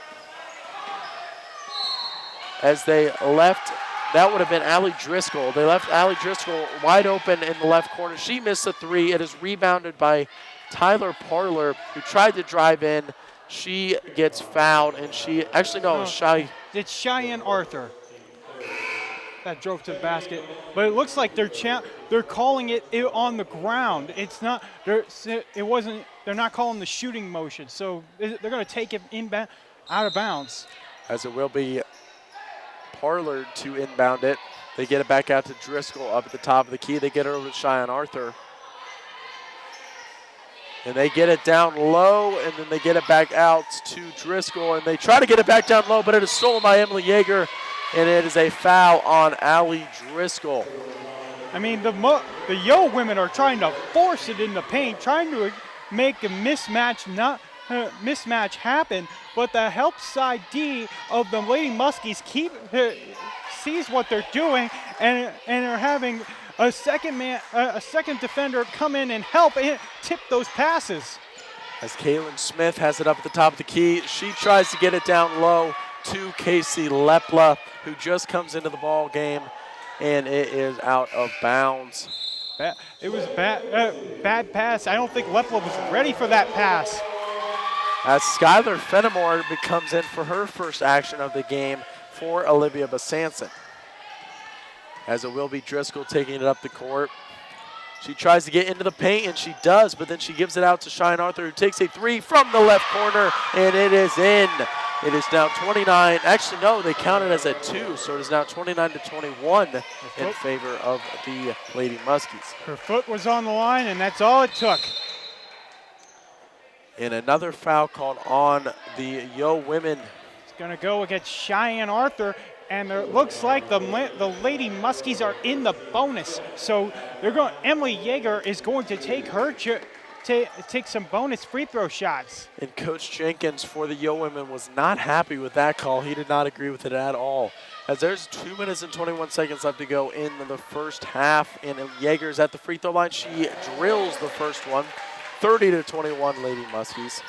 As they left, that would have been Allie Driscoll. They left Allie Driscoll wide open in the left corner. She missed a three. It is rebounded by Tyler Parler, who tried to drive in. She gets fouled, and she, actually, no, it's Cheyenne Arthur that drove to the basket. But it looks like they're calling it on the ground. It's not, they're not calling the shooting motion. So they're going to take it out of bounds. As it will be Parler to inbound it. They get it back out to Driscoll up at the top of the key. They get it over to Cheyenne Arthur. And they get it down low, and then they get it back out to Driscoll, and they try to get it back down low, but it is stolen by Emily Yeager, and it is a foul on Allie Driscoll. I mean, the Yo women are trying to force it in the paint, trying to make a mismatch happen, but the help side D of the Lady Muskies sees what they're doing and are having a second defender come in and help tip those passes. As Kaylin Smith has it up at the top of the key, she tries to get it down low to Casey Lepla, who just comes into the ball game, and it is out of bounds. It was bad pass. I don't think Lepla was ready for that pass. As Skylar Fenimore comes in for her first action of the game for Olivia Basanson. As it will be Driscoll taking it up the court. She tries to get into the paint, and she does, but then she gives it out to Cheyenne Arthur, who takes a three from the left corner, and it is in. It is now 29. Actually, no, they count it as a 2, so it is now 29-21 in favor of the Lady Muskies. Her foot was on the line, and that's all it took. And another foul called on the Yo women. It's going to go against Cheyenne Arthur, and it looks like the Lady Muskies are in the bonus. So Emily Yeager is going to take take some bonus free throw shots. And Coach Jenkins for the Yo women was not happy with that call. He did not agree with it at all. As there's 2 minutes and 21 seconds left to go in the first half, and Yeager's at the free throw line. She drills the first one. 30-21 Lady Muskies.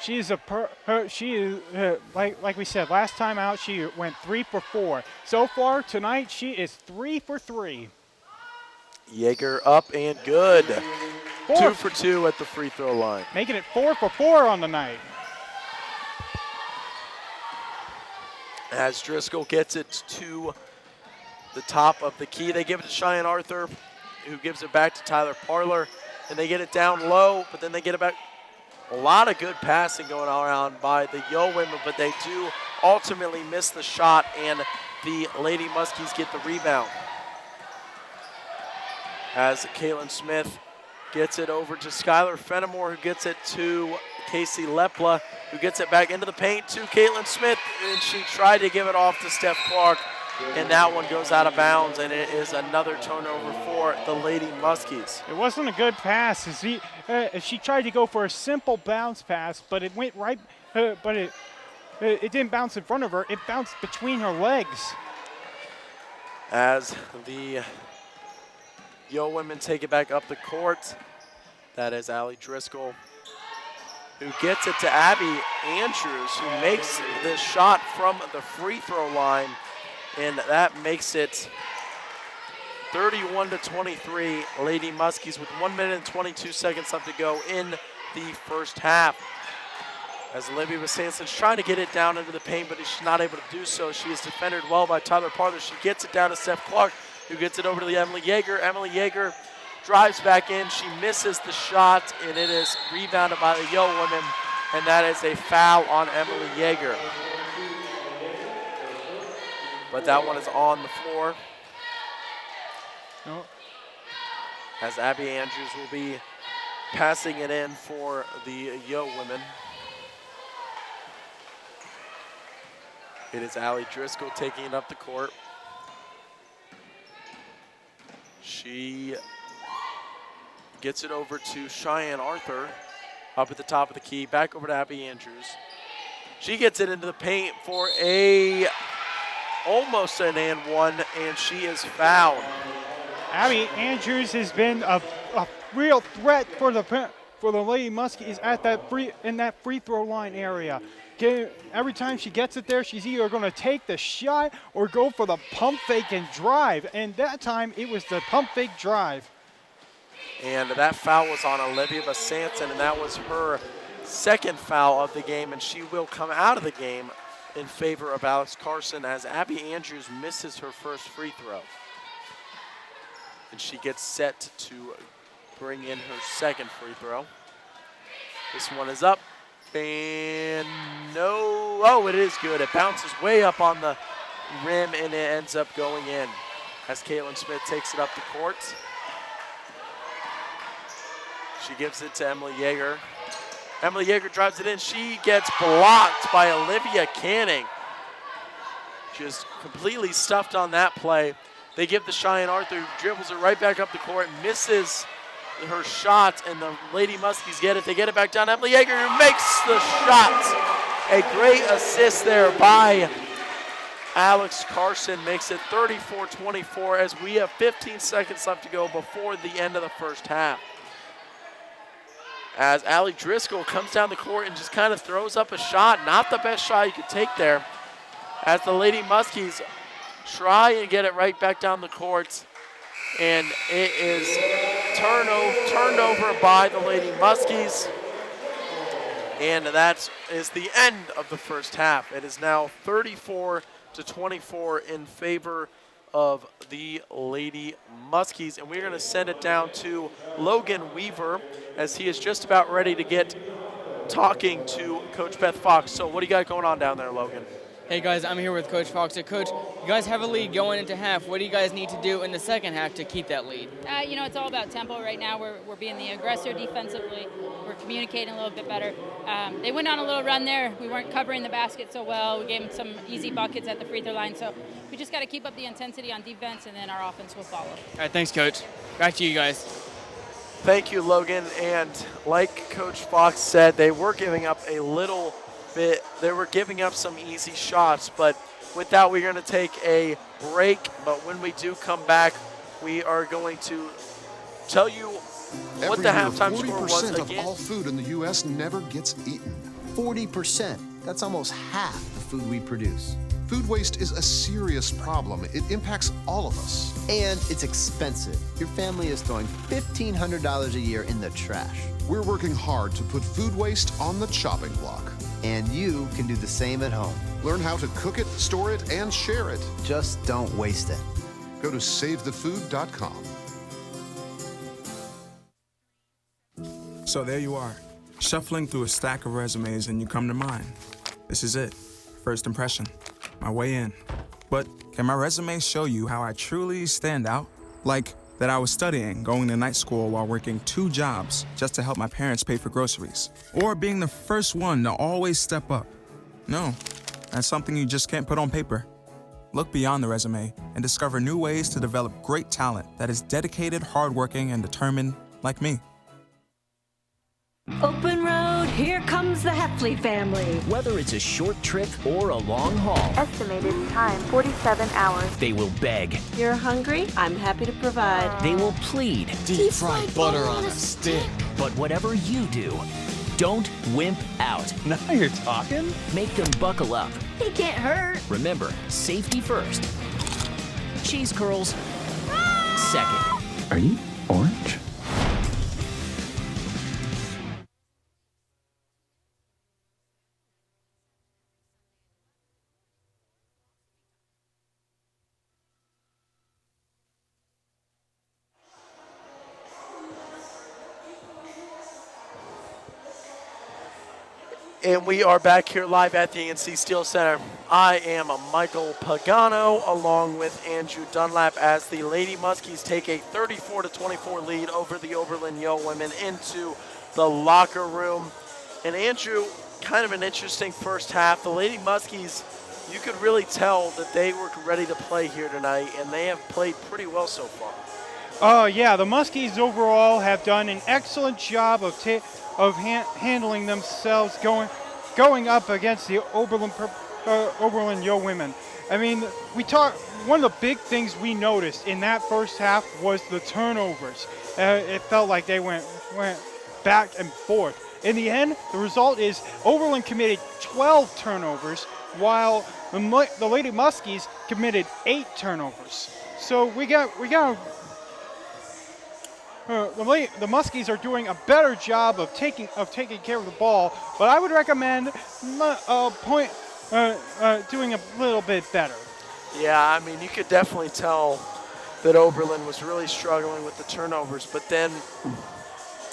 She is like we said last time out. She went 3 for 4. So far tonight, she is 3 for 3. Yeager up and good. 4. 2 for 2 at the free throw line. Making it 4 for 4 on the night. As Driscoll gets it to the top of the key, they give it to Cheyenne Arthur, who gives it back to Tyler Parler. And they get it down low, but then they get it back. A lot of good passing going all around by the Yo women, but they do ultimately miss the shot, and the Lady Muskies get the rebound. As Kaylin Smith gets it over to Skylar Fenimore, who gets it to Casey Lepla, who gets it back into the paint to Caitlin Smith, and she tried to give it off to Steph Clark, and that one goes out of bounds, and it is another turnover for the Lady Muskies. It wasn't a good pass. She tried to go for a simple bounce pass, but it went right, but it didn't bounce in front of her. It bounced between her legs. As the Yo women take it back up the court, that is Allie Driscoll, who gets it to Abby Andrews, who makes this shot from the free throw line, and that makes it 31-23 Lady Muskies with 1 minute and 22 seconds left to go in the first half. As Olivia Basanson trying to get it down into the paint, but she's not able to do so. She is defended well by Tyler Parler. She gets it down to Steph Clark, who gets it over to the Emily Yeager. Emily Yeager drives back in. She misses the shot, and it is rebounded by the Yo women, and that is a foul on Emily Yeager. But that one is on the floor. No. As Abby Andrews will be passing it in for the Yo women. It is Allie Driscoll taking it up the court. She gets it over to Cheyenne Arthur up at the top of the key. Back over to Abby Andrews. She gets it into the paint for almost an and one, and she is fouled. Abby Andrews has been a a real threat for the Lady Muskies at that free throw line area. Every time she gets it there, she's either going to take the shot or go for the pump fake and drive. And that time, it was the pump fake drive. And that foul was on Olivia Basanson, and that was her second foul of the game, and she will come out of the game in favor of Alex Carson as Abby Andrews misses her first free throw. And she gets set to bring in her second free throw. This one is up, and no, oh, it is good. It bounces way up on the rim, and it ends up going in as Caitlin Smith takes it up the court. She gives it to Emily Yeager. Emily Yeager drives it in. She gets blocked by Olivia Canning. Just completely stuffed on that play. They give the Cheyenne Arthur, who dribbles it right back up the court, misses her shot, and the Lady Muskies get it. They get it back down. Emily Yeager, who makes the shot. A great assist there by Alex Carson, makes it 34-24 as we have 15 seconds left to go before the end of the first half. As Allie Driscoll comes down the court and just kind of throws up a shot. Not the best shot you could take there. As the Lady Muskies try and get it right back down the court. And it is turned over by the Lady Muskies. And that is the end of the first half. It is now 34-24 in favor of the Lady Muskies. And we're going to send it down to Logan Weaver as he is just about ready to get talking to Coach Beth Fox. So what do you got going on down there, Logan? Hey guys, I'm here with Coach Fox. So Coach, you guys have a lead going into half. What do you guys need to do in the second half to keep that lead? It's all about tempo right now. We're being the aggressor defensively. We're communicating a little bit better. They went on a little run there. We weren't covering the basket so well. We gave them some easy buckets at the free throw line. So we just got to keep up the intensity on defense, and then our offense will follow. All right, thanks, Coach. Back to you guys. Thank you, Logan. And like Coach Fox said, they were giving up a little bit. They were giving up some easy shots, but with that, we're going to take a break. But when we do come back, we are going to tell you what the halftime score was again. 40% of all food in the U.S. never gets eaten. 40%. That's almost half the food we produce. Food waste is a serious problem. It impacts all of us. And it's expensive. Your family is throwing $1,500 a year in the trash. We're working hard to put food waste on the chopping block. And you can do the same at home. Learn how to cook it, store it, and share it. Just don't waste it. Go to savethefood.com. So there you are, shuffling through a stack of resumes and you come to mine. This is it, first impression, my way in. But can my resume show you how I truly stand out? Like that I was studying, going to night school while working 2 jobs just to help my parents pay for groceries. Or being the first one to always step up. No, that's something you just can't put on paper. Look beyond the resume and discover new ways to develop great talent that is dedicated, hardworking, and determined like me. Open road, here comes the Heffley family. Whether it's a short trip or a long haul, Estimated time 47 hours. they will beg, You're hungry? I'm happy to provide. they will plead. Deep fried butter on a stick. But whatever you do, don't wimp out. Now you're talking. Make them buckle up. He can't hurt. Remember, safety first. Cheese curls second. Are you orange? And we are back here live at the ANC Steel Center. I am Michael Pagano along with Andrew Dunlap as the Lady Muskies take a 34-24 lead over the Oberlin Yo women into the locker room. And Andrew, kind of an interesting first half. The Lady Muskies, you could really tell that they were ready to play here tonight, and they have played pretty well so far. Yeah, the Muskies overall have done an excellent job of handling themselves going up against the Oberlin Yo women. I mean, one of the big things we noticed in that first half was the turnovers. It felt like they went back and forth. In the end, the result is Oberlin committed 12 turnovers, while the Lady Muskies committed 8 turnovers. So we got the Muskies are doing a better job of taking care of the ball, but I would recommend doing a little bit better. Yeah, I mean, you could definitely tell that Oberlin was really struggling with the turnovers, but then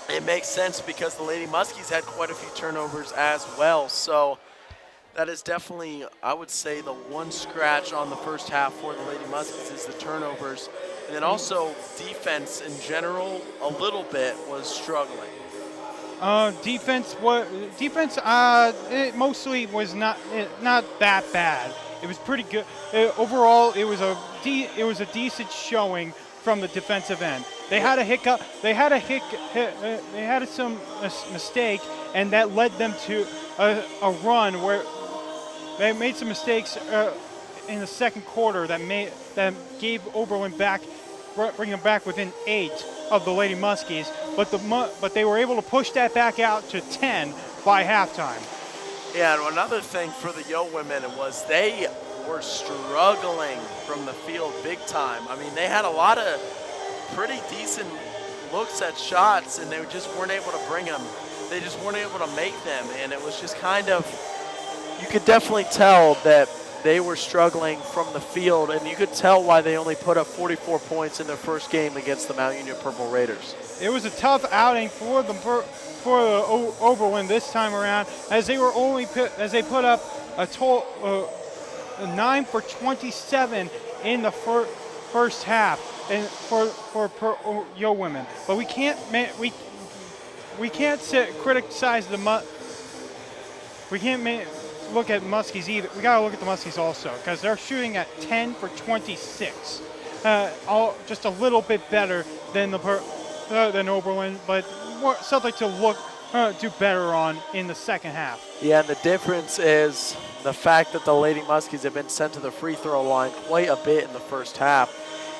it makes sense because the Lady Muskies had quite a few turnovers as well. So that is definitely, I would say, the one scratch on the first half for the Lady Muskies is the turnovers. And then also defense in general, a little bit was struggling. Defense, it mostly was not that bad. It was pretty good. Overall, it was a decent showing from the defensive end. They had a hiccup. They had some mistake, and that led them to a run where they made some mistakes in the second quarter that gave Oberlin bring them back within 8 of the Lady Muskies. But they were able to push that back out to 10 by halftime. Yeah, and another thing for the Yo women was they were struggling from the field big time. I mean, they had a lot of pretty decent looks at shots, and they just weren't able to bring them. They just weren't able to make them, and it was just kind of, you could definitely tell that they were struggling from the field, and you could tell why they only put up 44 points in their first game against the Mount Union Purple Raiders. It was a tough outing for Oberlin this time around, as they put up a total 9 for 27 in the first half, and for Yo women. But we can't criticize look at Muskies either. We gotta look at the Muskies also, because they're shooting at 10 for 26, just a little bit better than Oberlin, but something to do better on in the second half. Yeah, and the difference is the fact that the Lady Muskies have been sent to the free throw line quite a bit in the first half.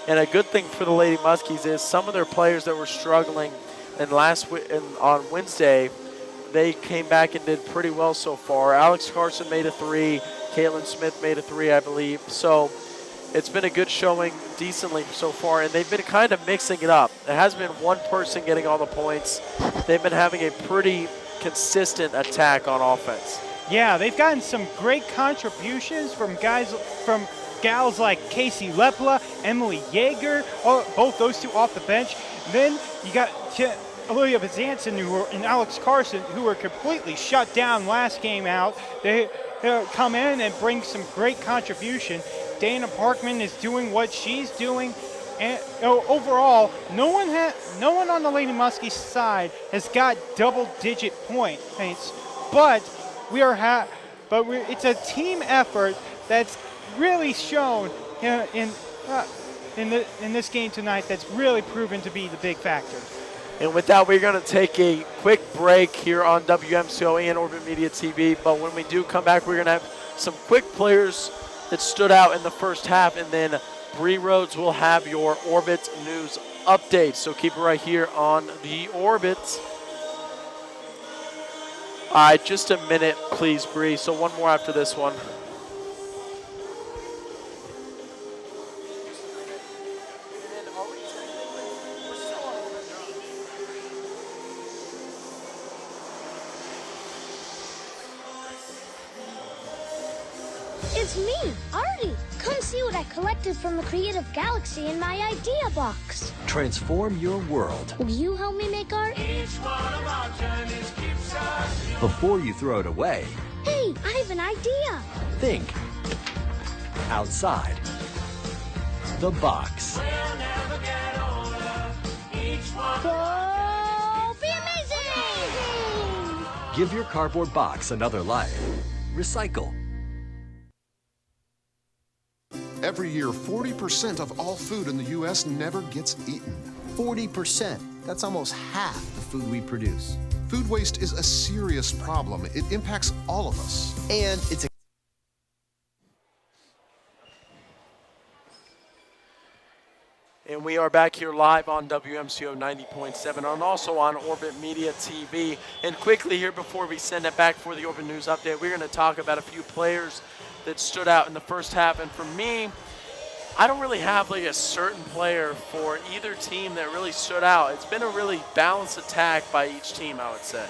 And a good thing for the Lady Muskies is some of their players that were struggling on Wednesday, they came back and did pretty well so far. Alex Carson made a 3. Caitlin Smith made a 3, I believe. So it's been a good showing decently so far, and they've been kind of mixing it up. It has been one person getting all the points. They've been having a pretty consistent attack on offense. Yeah, they've gotten some great contributions from gals like Casey Lepla, Emily Yeager, both those two off the bench. Then you got Olivia Bezanson and Alex Carson, who were completely shut down last game out. They come in and bring some great contribution. Dana Parkman is doing what she's doing, and overall, no one on the Lady Muskies side has got double-digit points. But it's a team effort that's really shown in this game tonight. That's really proven to be the big factor. And with that, we're going to take a quick break here on WMCO and Orbit Media TV. But when we do come back, we're going to have some quick players that stood out in the first half. And then Bree Rhodes will have your Orbit news updates. So keep it right here on the Orbit. All right, just a minute, please, Bree. So one more after this one. It's me, Artie. Come see what I collected from the Creative Galaxy in my idea box. Transform your world. Will you help me make art? Before you throw it away, Hey, I have an idea. think outside the box. Go be amazing! Give your cardboard box another life. Recycle. Every year, 40% of all food in the U.S. never gets eaten. 40%. That's almost half the food we produce. Food waste is a serious problem. It impacts all of us. And it's a And we are back here live on WMCO 90.7 and also on Orbit Media TV. And quickly here before we send it back for the Orbit News Update, we're going to talk about a few players that stood out in the first half. And for me, I don't really have like a certain player for either team that really stood out. It's been a really balanced attack by each team, I would say.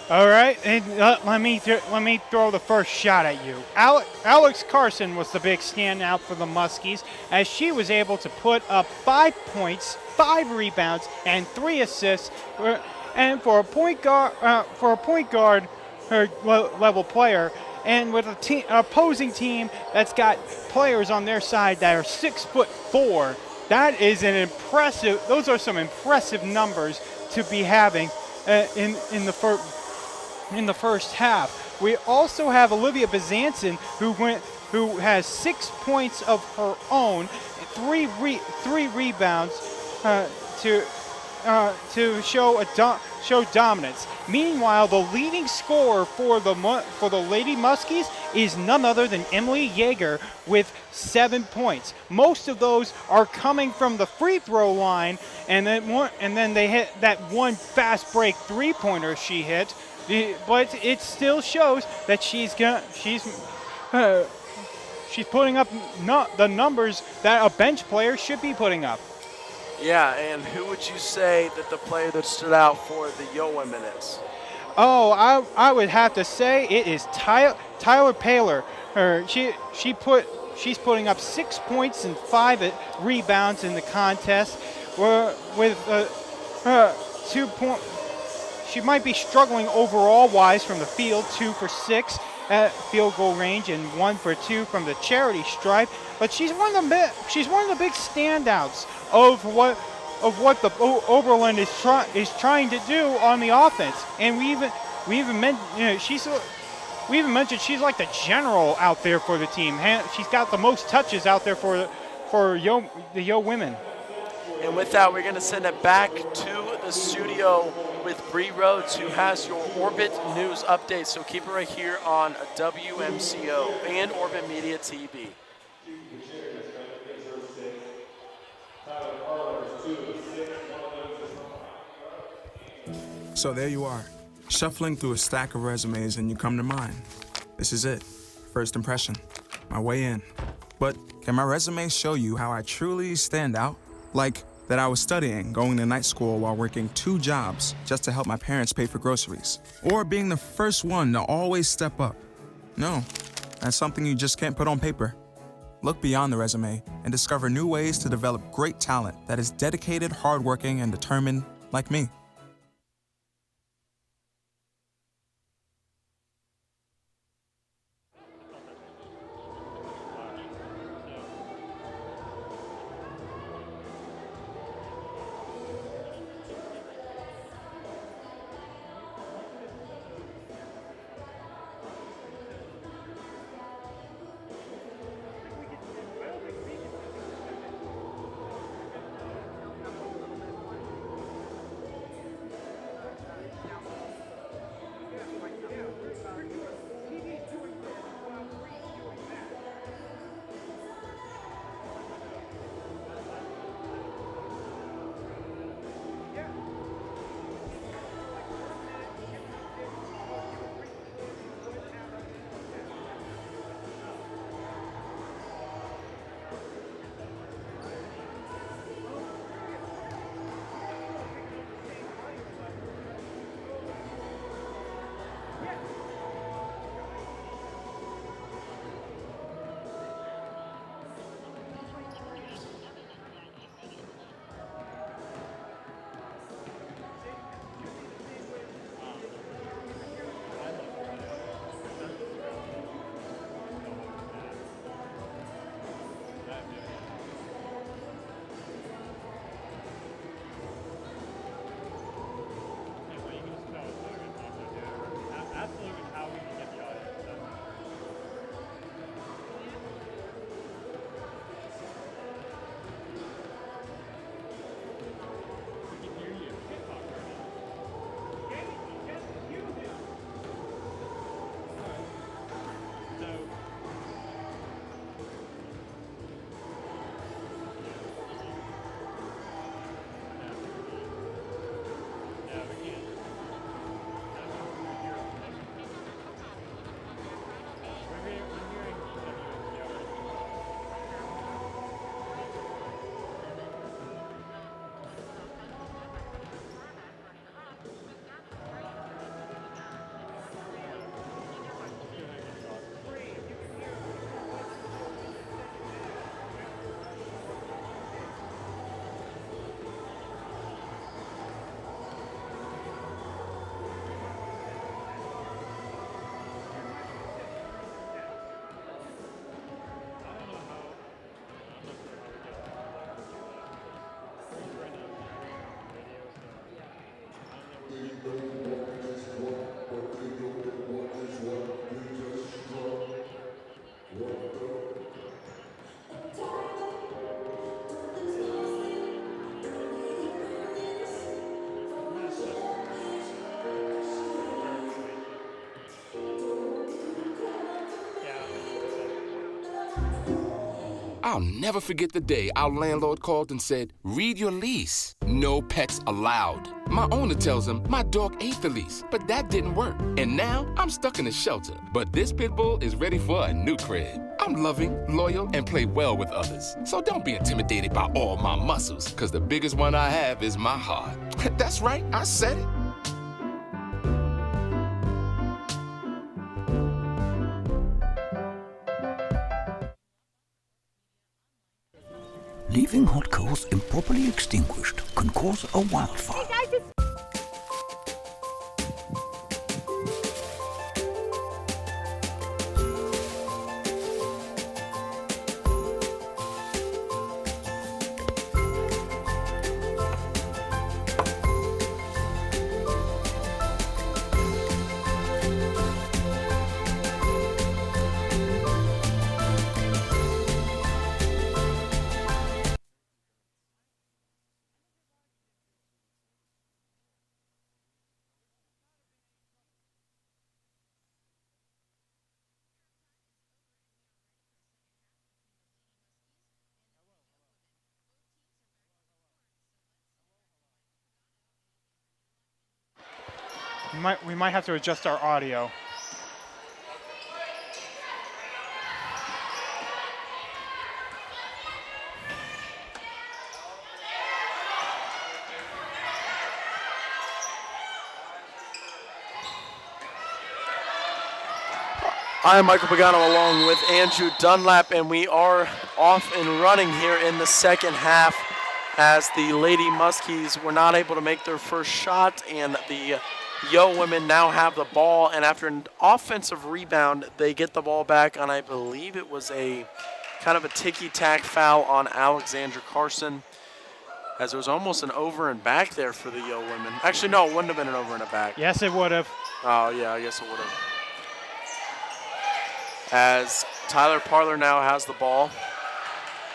All right, and let me throw the first shot at you. Alex Carson was the big standout for the Muskies, as she was able to put up 5 points, 5 rebounds, and 3 assists. And for a point guard, her level player, and with a opposing team that's got players on their side that are 6'4", that is an impressive. Those are some impressive numbers to be having in the first half. We also have Olivia Bezanson, who has 6 points of her own, 3 rebounds to show dominance. Meanwhile, the leading scorer for the Lady Muskies is none other than Emily Yeager with 7 points. Most of those are coming from the free throw line, and then they hit that one fast break 3-pointer she hit. But it still shows that she's putting up the numbers that a bench player should be putting up. Yeah, and who would you say that the player that stood out for the Yo women is? Oh, I would have to say it is Tyler Paler. She's putting up 6 points and 5 rebounds in the contest. With 2 points. She might be struggling overall wise from the field, 2 for 6 at field goal range and 1 for 2 from the charity stripe. But she's one of the big standouts of what the Oberlin is trying to do on the offense. And we even mentioned she's like the general out there for the team. She's got the most touches out there for the Yo women. And with that, we're going to send it back to the studio with Bree Rhodes, who has your Orbit News Update. So keep it right here on WMCO and Orbit Media TV. So there you are, shuffling through a stack of resumes and you come to mine. This is it, first impression, my way in. But can my resume show you how I truly stand out? Like that I was studying, going to night school while working 2 jobs just to help my parents pay for groceries. Or being the first one to always step up. No, that's something you just can't put on paper. Look beyond the resume and discover new ways to develop great talent that is dedicated, hardworking, and determined like me. I'll never forget the day our landlord called and said, read your lease. No pets allowed. My owner tells him my dog ate the lease, but that didn't work. And now I'm stuck in a shelter. But this pit bull is ready for a new crib. I'm loving, loyal, and play well with others. So don't be intimidated by all my muscles, because the biggest one I have is my heart. That's right, I said it. Leaving hot coals improperly extinguished can cause a wildfire. We might have to adjust our audio. I am Michael Pagano along with Andrew Dunlap, and we are off and running here in the second half as the Lady Muskies were not able to make their first shot, and the Yo women now have the ball, and after an offensive rebound, they get the ball back on, I believe it was a kind of a ticky-tack foul on Alexandra Carson, as there was almost an over and back there for the Yo women. Actually, no, it wouldn't have been an over and a back. Yes, it would have. Oh, yeah, I guess it would have. As Tyler Parler now has the ball.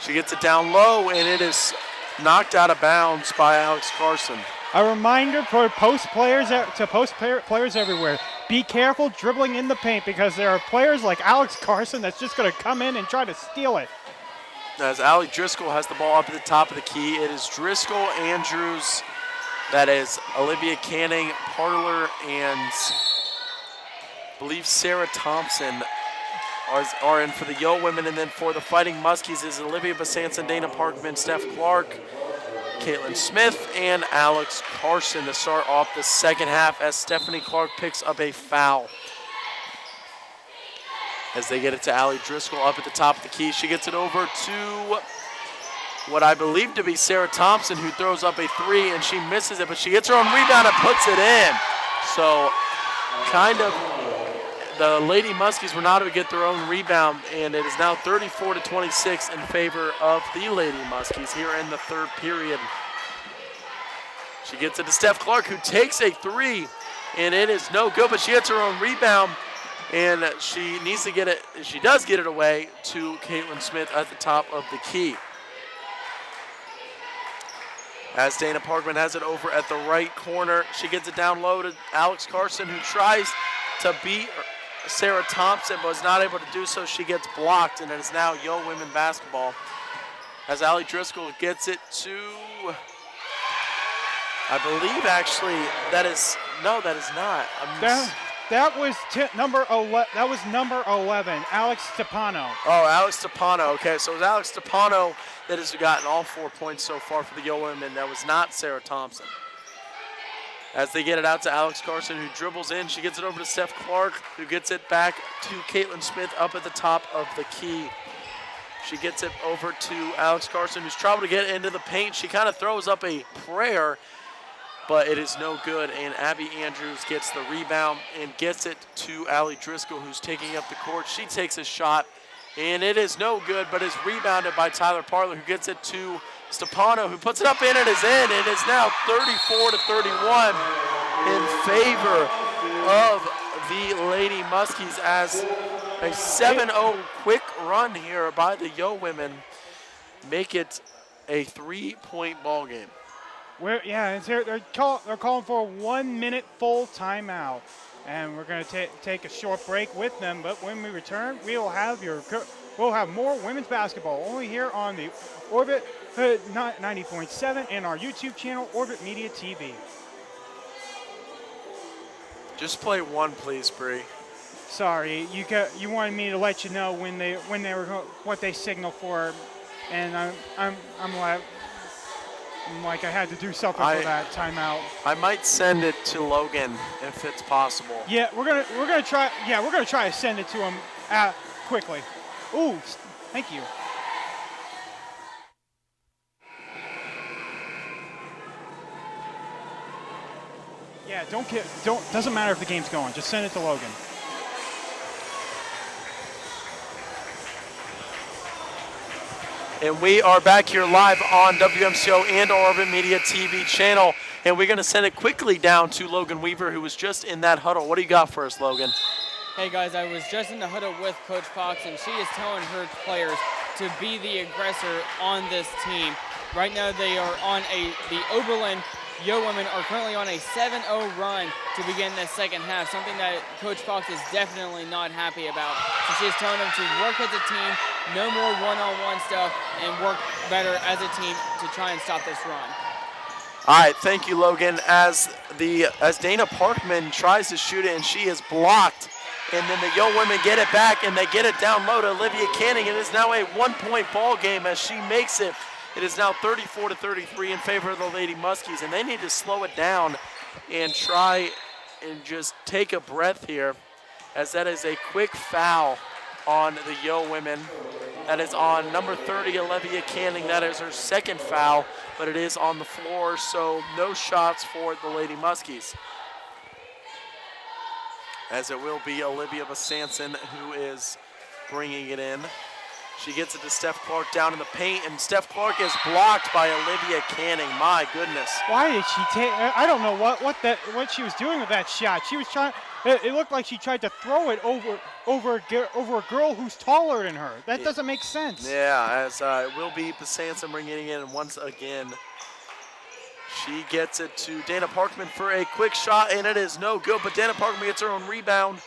She gets it down low, and it is knocked out of bounds by Alex Carson. A reminder for post players everywhere. Be careful dribbling in the paint, because there are players like Alex Carson that's just going to come in and try to steal it. As Allie Driscoll has the ball up at the top of the key, it is Driscoll, Andrews, that is Olivia Canning, Parler, and I believe Sarah Thompson are in for the Yo women, and then for the Fighting Muskies is Olivia Basanson, Dana Parkman, Steph Clark, Caitlin Smith, and Alex Carson to start off the second half as Stephanie Clark picks up a foul. As they get it to Allie Driscoll up at the top of the key, she gets it over to what I believe to be Sarah Thompson, who throws up a three, and she misses it, but she gets her own rebound and puts it in. So kind of the Lady Muskies were not able to get their own rebound, and it is now 34-26 in favor of the Lady Muskies here in the third period. She gets it to Steph Clark, who takes a three, and it is no good, but she gets her own rebound, and she needs to get it. She does get it away to Caitlin Smith at the top of the key. As Dana Parkman has it over at the right corner, she gets it down low to Alex Carson, who tries to beat Sarah Thompson, but was not able to do so. She gets blocked, and it is now Yo women basketball. As Allie Driscoll gets it to, I believe actually that is not. That was number 11. That was number 11, Alex Stepano. Oh, Alex Stepano. Okay, so it was Alex Stepano that has gotten all 4 points so far for the Yo women. That was not Sarah Thompson. As they get it out to Alex Carson, who dribbles in. She gets it over to Steph Clark, who gets it back to Caitlin Smith up at the top of the key. She gets it over to Alex Carson, who's trying to get into the paint. She kind of throws up a prayer, but it is no good. And Abby Andrews gets the rebound and gets it to Allie Driscoll, who's taking up the court. She takes a shot, and it is no good, but is rebounded by Tyler Parler, who gets it to Stepano, who puts it up in. It is in. It is now 34-31 in favor of the Lady Muskies, as a 7-0 quick run here by the Yo women make it a 3-point ball game. They're calling for a 1 minute full timeout, and we're going to take a short break with them. But when we return, we will have your we'll have more women's basketball only here on the Orbit 90.7 and our YouTube channel, Orbit Media TV. Just play one, please, Bree. Sorry, you wanted me to let you know when they were what they signal for, and I'm like I had to do something for that timeout. I might send it to Logan if it's possible. Yeah, we're gonna try. Yeah, we're gonna try to send it to him quickly. Ooh, thank you. Yeah, doesn't matter if the game's going. Just send it to Logan. And we are back here live on WMCO and Orbit Media TV channel. And we're going to send it quickly down to Logan Weaver, who was just in that huddle. What do you got for us, Logan? Hey guys, I was just in the huddle with Coach Fox, and she is telling her players to be the aggressor on this team. Right now they are on the Oberlin Yo Women are currently on a 7-0 run to begin the second half, something that Coach Fox is definitely not happy about. So she's telling them to work as a team, no more one-on-one stuff, and work better as a team to try and stop this run. All right, thank you, Logan. As Dana Parkman tries to shoot it, and she is blocked. And then the Yo Women get it back, and they get it down low to Olivia Canning. It is now a one-point ball game as she makes it. It is now 34-33 in favor of the Lady Muskies, and they need to slow it down and try and just take a breath here, as that is a quick foul on the Yo Women. That is on number 30, Olivia Canning. That is her second foul, but it is on the floor, so no shots for the Lady Muskies. As it will be Olivia Basanson who is bringing it in. She gets it to Steph Clark down in the paint, and Steph Clark is blocked by Olivia Canning. My goodness. Why did she take? I don't know what she was doing with that shot. She was trying. It looked like she tried to throw it over a girl who's taller than her. That doesn't make sense. Yeah, as it will be Basanson bringing it in once again. She gets it to Dana Parkman for a quick shot, and it is no good. But Dana Parkman gets her own rebound.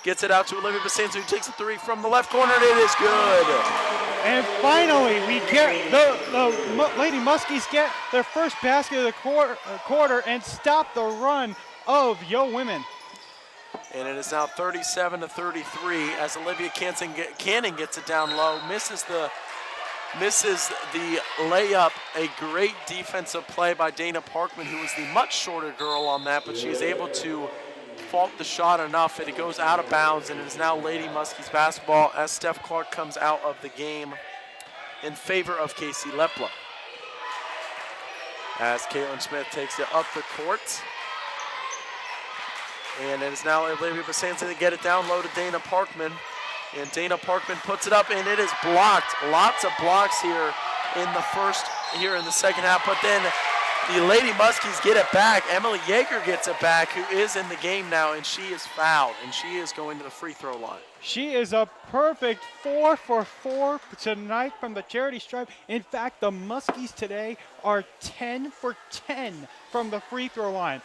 Gets it out to Olivia Basanson, who takes a three from the left corner, and it is good. And finally, we get the Lady Muskies get their first basket of the quarter and stop the run of Yo Women. And it is now 37-33 as Olivia Canning gets it down low, misses the layup. A great defensive play by Dana Parkman, who is the much shorter girl on that, but she is able to fault the shot enough, and it goes out of bounds, and it is now Lady Muskies basketball as Steph Clark comes out of the game in favor of Casey Lepla. As Caitlin Smith takes it up the court. And it is now Olivia Basanson to get it down low to Dana Parkman. And Dana Parkman puts it up, and it is blocked. Lots of blocks here in the second half, but then the Lady Muskies get it back. Emily Yeager gets it back, who is in the game now, and she is fouled, and she is going to the free throw line. She is a perfect 4 for 4 tonight from the charity stripe. In fact, the Muskies today are 10 for 10 from the free throw line.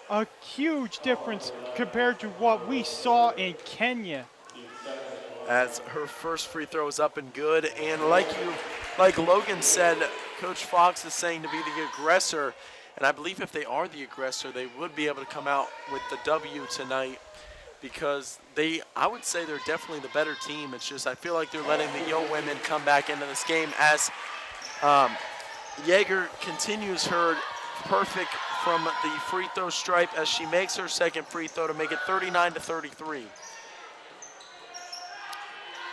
A huge difference compared to what we saw in Kenya. As her first free throw is up and good, and like Logan said, Coach Fox is saying to be the aggressor, and I believe if they are the aggressor, they would be able to come out with the W tonight, because I would say they're definitely the better team. It's just I feel like they're letting the Yo Women come back into this game as Yeager continues her perfect from the free throw stripe as she makes her second free throw to make it 39-33.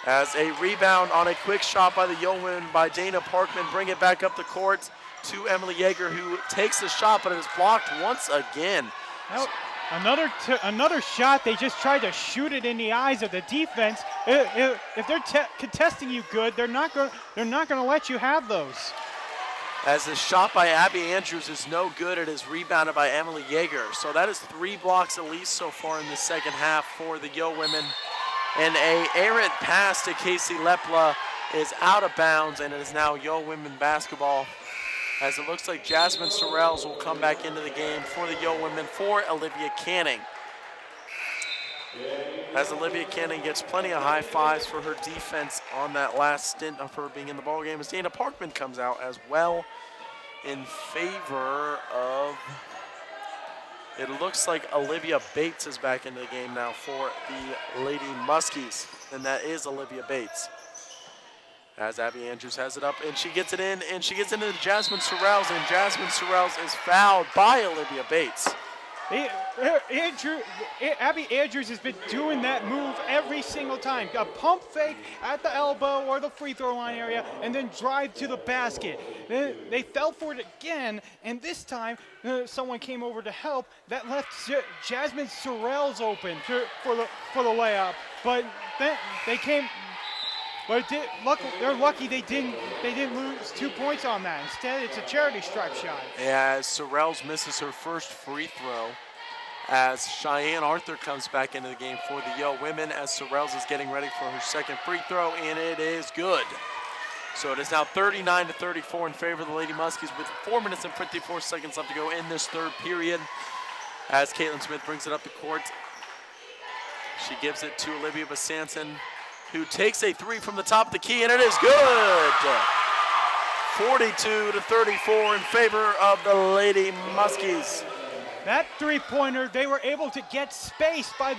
As a rebound on a quick shot by the Yo Women by Dana Parkman, bring it back up the court to Emily Yeager, who takes the shot, but it is blocked once again. Now, another shot, they just tried to shoot it in the eyes of the defense. If they're contesting you good, they're not going to let you have those. As the shot by Abby Andrews is no good, it is rebounded by Emily Yeager. So that is 3 blocks at least so far in the second half for the Yo Women. And a errant pass to Casey Lepla is out of bounds, and it is now Yo Women basketball, as it looks like Jasmine Sorrells will come back into the game for the Yo Women for Olivia Canning. as Olivia Cannon gets plenty of high fives for her defense on that last stint of her being in the ballgame, as Dana Parkman comes out as well in favor of, it looks like Olivia Bates is back into the game now for the Lady Muskies, and that is Olivia Bates. As Abby Andrews has it up, and she gets it in, and she gets into Jasmine Sorrells, and Jasmine Sorrells is fouled by Olivia Bates. Abby Andrews has been doing that move every single time. A pump fake at the elbow or the free throw line area, and then drive to the basket. They fell for it again, and this time someone came over to help. That left Jasmine Sorrells open for the layup. But then they came. But they're lucky they didn't lose 2 points on that. Instead, it's a charity stripe shot. As Sorrells misses her first free throw, as Cheyenne Arthur comes back into the game for the Yo women, as Sorrells is getting ready for her second free throw, and it is good. So it is now 39-34 in favor of the Lady Muskies with 4 minutes and 54 seconds left to go in this third period. As Caitlin Smith brings it up the court, she gives it to Olivia Basanson, who takes a three from the top of the key, and it is good. 42-34 in favor of the Lady Muskies. That three-pointer, they were able to get space by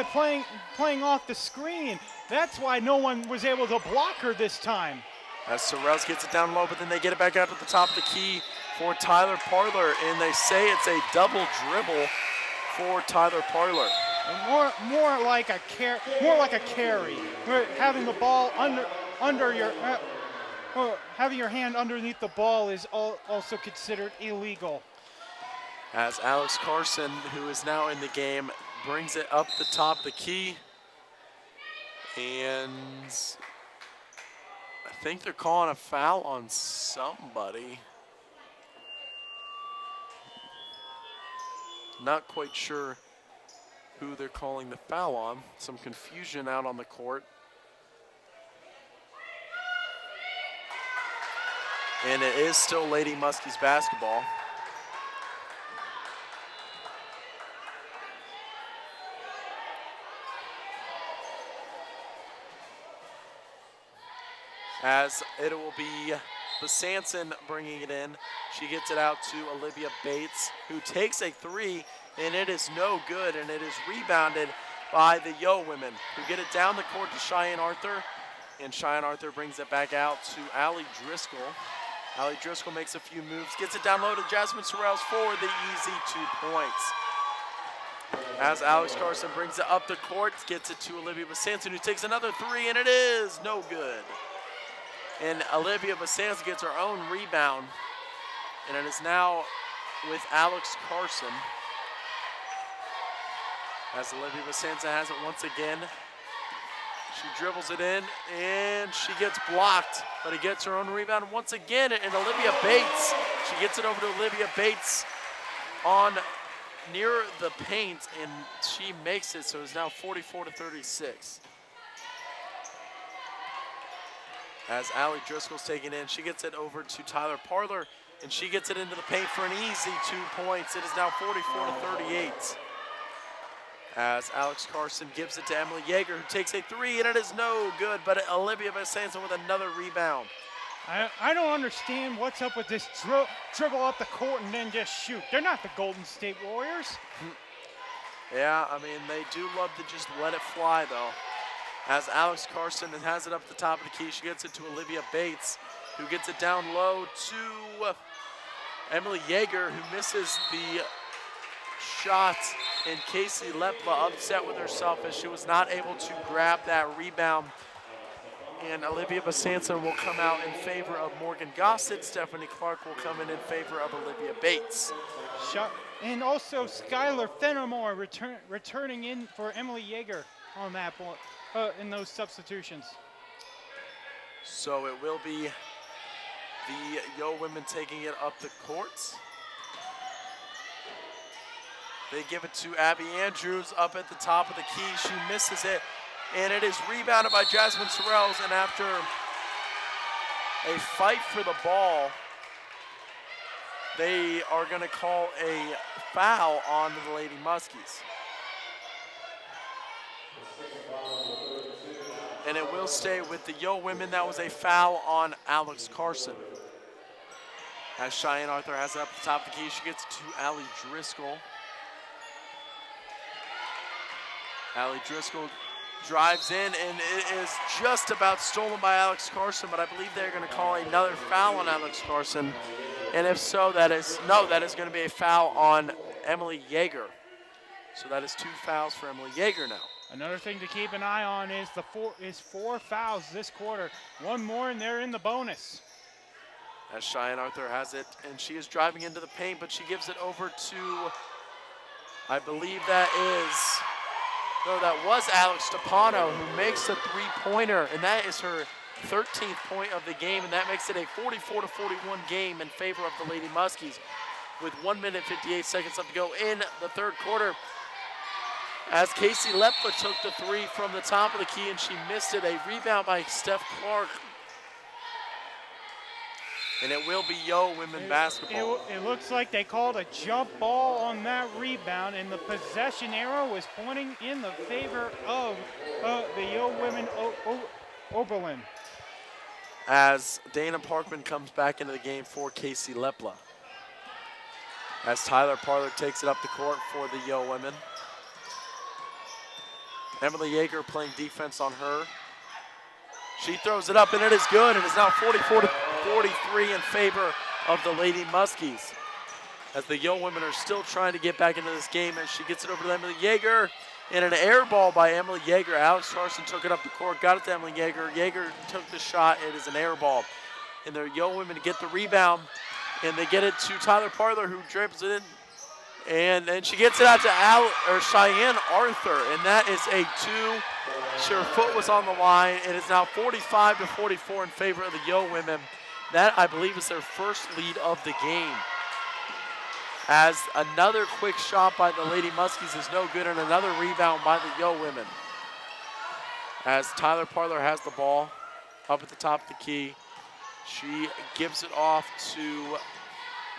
playing off the screen. That's why no one was able to block her this time. As Sorrells gets it down low, but then they get it back out to the top of the key for Tyler Parler, and they say it's a double dribble for Tyler Parler. More like a carry. Having the ball under your having your hand underneath the ball is also considered illegal. As Alex Carson, who is now in the game, brings it up the top of the key, and I think they're calling a foul on somebody. Not quite sure who they're calling the foul on. Some confusion out on the court. And it is still Lady Muskies basketball. As it will be Basanson bringing it in. She gets it out to Olivia Bates, who takes a three, and it is no good, and it is rebounded by the Yo women, who get it down the court to Cheyenne Arthur, and Cheyenne Arthur brings it back out to Allie Driscoll. Allie Driscoll makes a few moves, gets it down low to Jasmine Sorrells for the easy 2 points. As Alex Carson brings it up the court, gets it to Olivia Basanson, who takes another three, and it is no good. And Olivia Basanson gets her own rebound, and it is now with Alex Carson. As Olivia Basanson has it once again. She dribbles it in, and she gets blocked, but he gets her own rebound once again, and Olivia Bates, she gets it over to Olivia Bates on near the paint, and she makes it, so it's now 44-36. As Allie Driscoll's taking it in, she gets it over to Tyler Parler, and she gets it into the paint for an easy 2 points. It is now 44-38. As Alex Carson gives it to Emily Yeager, who takes a three, and it is no good, but Olivia Basanson with another rebound. I don't understand what's up with this dribble up the court and then just shoot. They're not the Golden State Warriors. Yeah, I mean, they do love to just let it fly, though. As Alex Carson has it up the top of the key, she gets it to Olivia Bates, who gets it down low to Emily Yeager, who misses the shot, and Casey Lepla upset with herself as she was not able to grab that rebound. And Olivia Basanson will come out in favor of Morgan Gossett. Stephanie Clark will come in favor of Olivia Bates. And also Skylar Fenimore returning in for Emily Yeager on that in those substitutions. So it will be the Yo women taking it up the courts. They give it to Abby Andrews up at the top of the key. She misses it, and it is rebounded by Jasmine Sorrells. And after a fight for the ball, they are going to call a foul on the Lady Muskies. And it will stay with the Yo women. That was a foul on Alex Carson. As Cheyenne Arthur has it up the top of the key, she gets to Allie Driscoll. Allie Driscoll drives in, and it is just about stolen by Alex Carson, but I believe they're going to call another foul on Alex Carson. And if so, that is going to be a foul on Emily Yeager. So that is 2 fouls for Emily Yeager now. Another thing to keep an eye on is four fouls this quarter. One more and they're in the bonus. As Cheyenne Arthur has it, and she is driving into the paint, but she gives it over to, I believe that was Alex Stepano, who makes a 3-pointer, and that is her 13th point of the game, and that makes it a 44-41 game in favor of the Lady Muskies with 1 minute 58 seconds left to go in the third quarter. As Casey Lepla took the 3 from the top of the key, and she missed it. A rebound by Steph Clark. And it will be Yo women basketball. It looks like they called a jump ball on that rebound, and the possession arrow was pointing in the favor of the Yo women Oberlin. As Dana Parkman comes back into the game for Casey Lepla. As Tyler Parler takes it up the court for the Yo women. Emily Yeager playing defense on her. She throws it up, and it is good. It is now 44-43 in favor of the Lady Muskies. As the Yo women are still trying to get back into this game, as she gets it over to Emily Yeager. And an air ball by Emily Yeager. Alex Carson took it up the court, got it to Emily Yeager. Yeager took the shot. It is an air ball. And the Yo women get the rebound, and they get it to Tyler Parler, who dribbles it in. And then she gets it out to Cheyenne Arthur, and that is a 2. Her foot was on the line. It is now 45-44 in favor of the Yo women. That, I believe, is their first lead of the game. As another quick shot by the Lady Muskies is no good, and another rebound by the Yo women. As Tyler Parler has the ball up at the top of the key, she gives it off to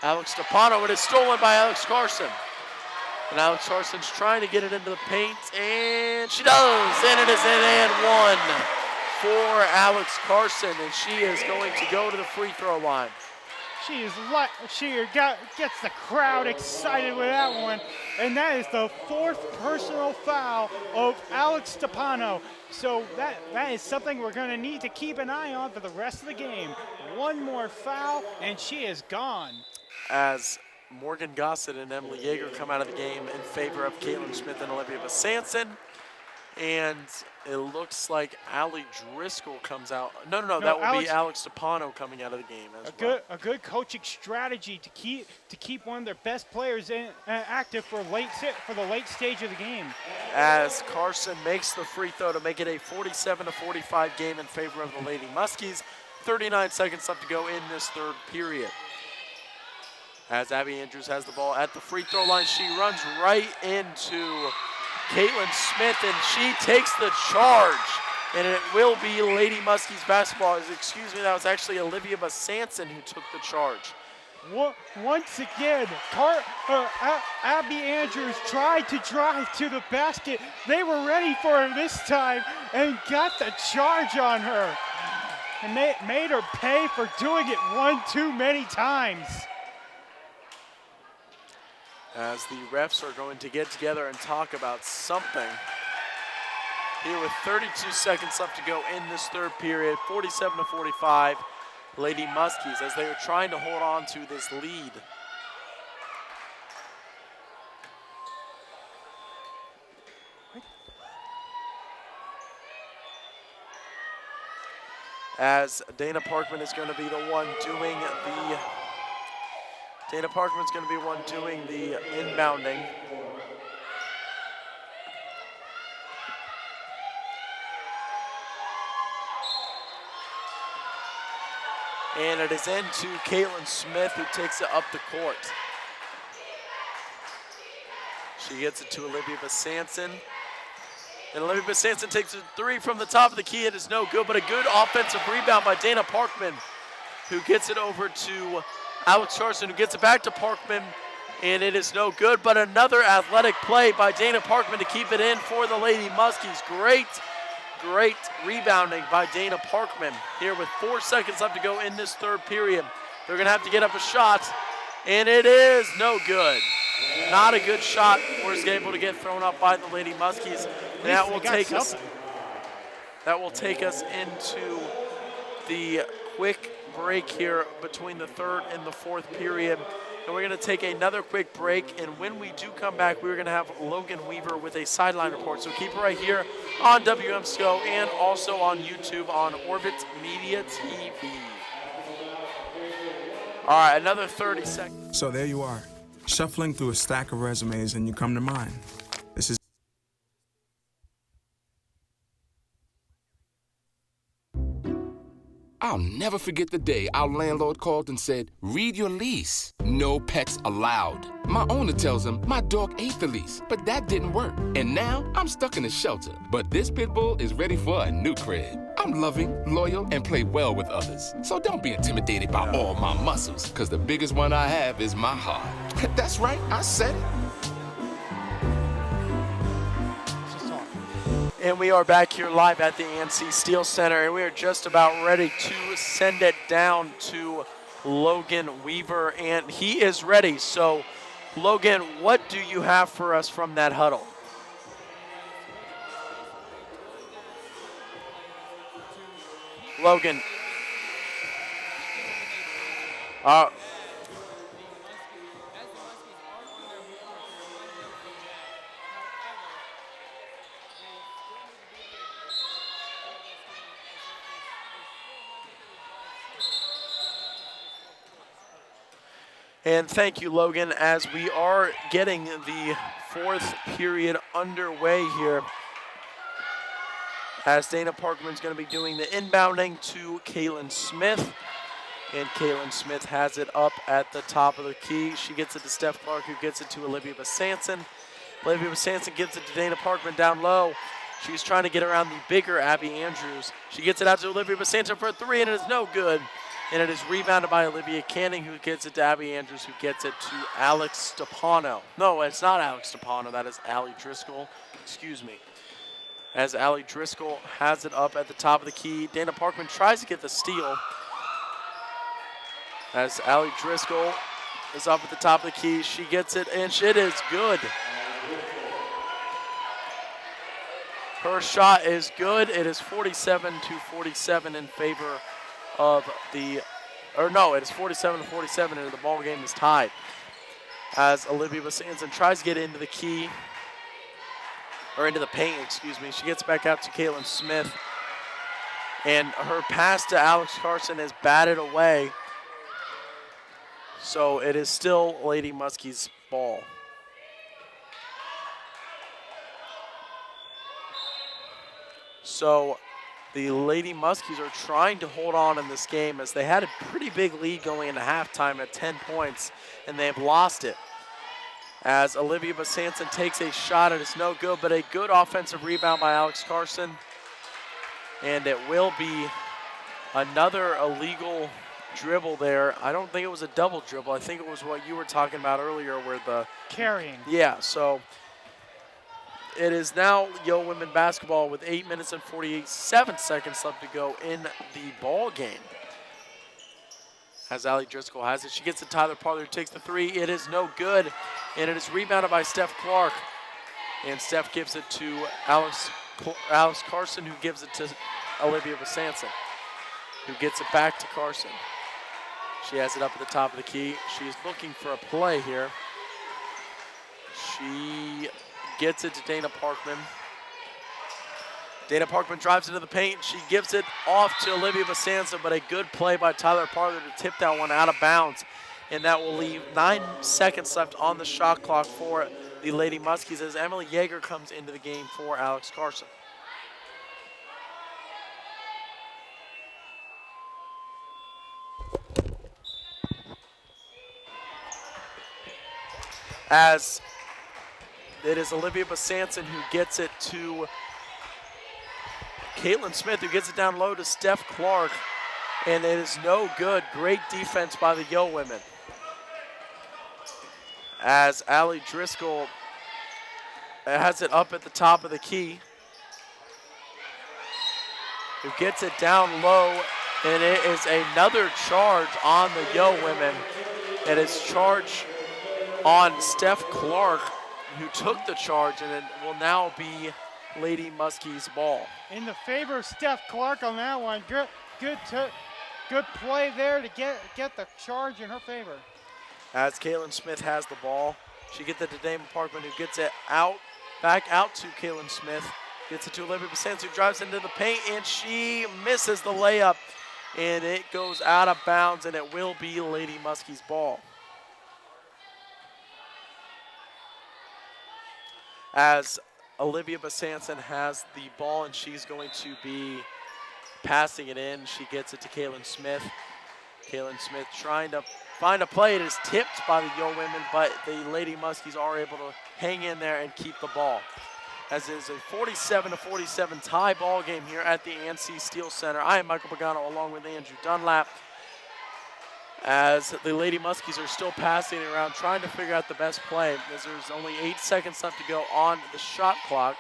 Alex Stepano. It is stolen by Alex Carson. And Alex Carson's trying to get it into the paint, and she does. And it is an and 1 for Alex Carson, and she is going to go to the free throw line. She gets the crowd excited with that one, and that is the 4th personal foul of Alex Stepano. So that is something we're going to need to keep an eye on for the rest of the game. One more foul, and she is gone. As Morgan Gossett and Emily Yeager come out of the game in favor of Caitlin Smith and Olivia Basanson. And it looks like Allie Driscoll comes out. No, that will be Alex Stepano coming out of the game as well. A good coaching strategy to keep one of their best players active for the late stage of the game. As Carson makes the free throw to make it a 47-45 game in favor of the Lady Muskies. 39 seconds left to go in this third period. As Abby Andrews has the ball at the free throw line, she runs right into Caitlin Smith, and she takes the charge. And it will be Lady Muskies basketball. Excuse me, that was actually Olivia Basanson who took the charge. Once again, Abby Andrews tried to drive to the basket. They were ready for her this time and got the charge on her. And made her pay for doing it one too many times. As the refs are going to get together and talk about something. Here with 32 seconds left to go in this third period, 47-45, Lady Muskies as they are trying to hold on to this lead. As Dana Parkman is going to be the one doing the inbounding. And it is into Caitlin Smith, who takes it up the court. She gets it to Olivia Basanson. And Olivia Basanson takes a 3 from the top of the key. It is no good, but a good offensive rebound by Dana Parkman, who gets it over to Alex Carson, who gets it back to Parkman, and it is no good, but another athletic play by Dana Parkman to keep it in for the Lady Muskies. Great rebounding by Dana Parkman here with 4 seconds left to go in this third period. They're gonna have to get up a shot, and it is no good. Not a good shot was able to get thrown up by the Lady Muskies. That will take us into the quick break here between the third and the fourth period. And we're going to take another quick break. And when we do come back, we're going to have Logan Weaver with a sideline report. So keep it right here on WMSCO and also on YouTube on Orbit Media TV. All right, another 30 seconds. So there you are, shuffling through a stack of resumes, and you come to mine. This is I'll never forget the day our landlord called and said, read your lease. No pets allowed. My owner tells him my dog ate the lease, but that didn't work. And now I'm stuck in a shelter. But this pit bull is ready for a new crib. I'm loving, loyal, and play well with others. So don't be intimidated by all my muscles, because the biggest one I have is my heart. That's right, I said it. And we are back here live at the ANC Steel Center, and we are just about ready to send it down to Logan Weaver, and he is ready. So, Logan, what do you have for us from that huddle? Logan. And thank you, Logan, as we are getting the fourth period underway here, as Dana Parkman's going to be doing the inbounding to Kaylin Smith. And Kaylin Smith has it up at the top of the key. She gets it to Steph Clark, who gets it to Olivia Basanson. Olivia Basanson gives it to Dana Parkman down low. She's trying to get around the bigger Abby Andrews. She gets it out to Olivia Basanson for a three, and it is no good. And it is rebounded by Olivia Canning, who gets it to Abby Andrews, who gets it to Alex Stepano. No, it's not Alex Stepano. That is Allie Driscoll. Excuse me. As Allie Driscoll has it up at the top of the key. Dana Parkman tries to get the steal. As Allie Driscoll is up at the top of the key. She gets it, and it is good. Her shot is good. It is 47-47 in favor of the, or no, it is 47-47, and the ball game is tied. As Olivia Basanson tries to get into the key, or into the paint, excuse me. She gets back out to Kaylin Smith, and her pass to Alex Carson is batted away. So it is still Lady Muskie's ball. So the Lady Muskies are trying to hold on in this game, as they had a pretty big lead going into halftime at 10 points, and they have lost it. As Olivia Basanson takes a shot, it is no good, but a good offensive rebound by Alex Carson. And it will be another illegal dribble there. I don't think it was a double dribble. I think it was what you were talking about earlier, where the carrying. Yeah, so it is now Yo Women basketball with 8 minutes and 47 seconds left to go in the ball game. As Allie Driscoll has it, she gets to Tyler Parler, who takes the three. It is no good, and it is rebounded by Steph Clark. And Steph gives it to Alex Carson, who gives it to Olivia Basanson, who gets it back to Carson. She has it up at the top of the key. She is looking for a play here. She gets it to Dana Parkman. Dana Parkman drives into the paint. She gives it off to Olivia Basanson, but a good play by Tyler Parler to tip that one out of bounds. And that will leave 9 seconds left on the shot clock for the Lady Muskies as Emily Yeager comes into the game for Alex Carson. As it is Olivia Basanson who gets it to Caitlin Smith, who gets it down low to Steph Clark, and it is no good. Great defense by the Yo Women. as Allie Driscoll has it up at the top of the key. Who gets it down low, and it is another charge on the Yo women. It is charge on Steph Clark, who took the charge, and it will now be Lady Muskie's ball. In the favor of Steph Clark on that one. Good play there to get the charge in her favor. As Kaylin Smith has the ball, she gets it to Damon Parkman, who gets it back out to Kaylin Smith. Gets it to Olivia Basans, who drives into the paint, and she misses the layup. And it goes out of bounds, and it will be Lady Muskie's ball. As Olivia Basanson has the ball, and she's going to be passing it in. She gets it to Kaylin Smith. Kaylin Smith trying to find a play. It is tipped by the Yo women, but the Lady Muskies are able to hang in there and keep the ball. As it is a 47-47 tie ball game here at the ANC Steel Center. I am Michael Pagano along with Andrew Dunlap. As the Lady Muskies are still passing it around, trying to figure out the best play, as there's only 8 seconds left to go on the shot clock.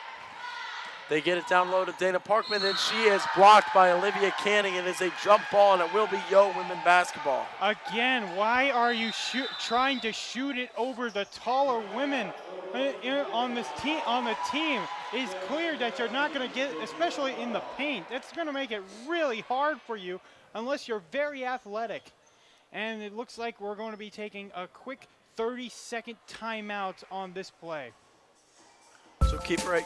They get it down low to Dana Parkman, and she is blocked by Olivia Canning. It is a jump ball, and it will be Yo women basketball. Again, why are you trying to shoot it over the taller women on this team? On the team, it's clear that you're not going to get, especially in the paint. That's going to make it really hard for you unless you're very athletic. And it looks like we're going to be taking a quick 30-second timeout on this play. So keep right.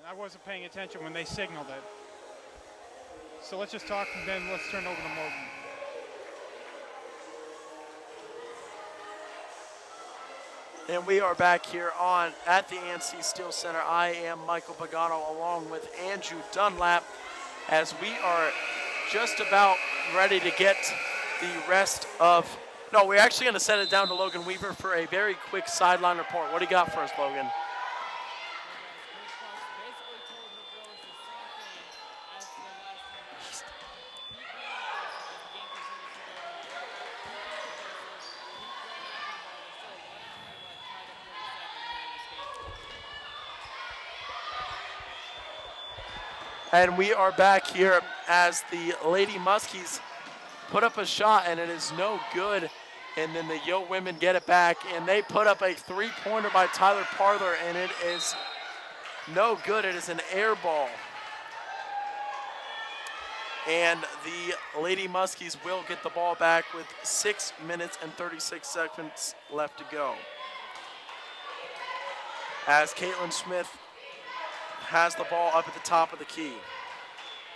I wasn't paying attention when they signaled it. So let's just talk, and then let's turn over to Morgan. And we are back here at the ANC Steel Center. I am Michael Pagano along with Andrew Dunlap, as we are just about ready to get the rest of. No, we're actually going to send it down to Logan Weaver for a very quick sideline report. What do you got for us, Logan? And we are back here as the Lady Muskies put up a shot, and it is no good. And then the Yo women get it back, and they put up a three-pointer by Tyler Parler, and it is no good. It is an air ball. And the Lady Muskies will get the ball back with 6 minutes and 36 seconds left to go. As Caitlin Smith has the ball up at the top of the key.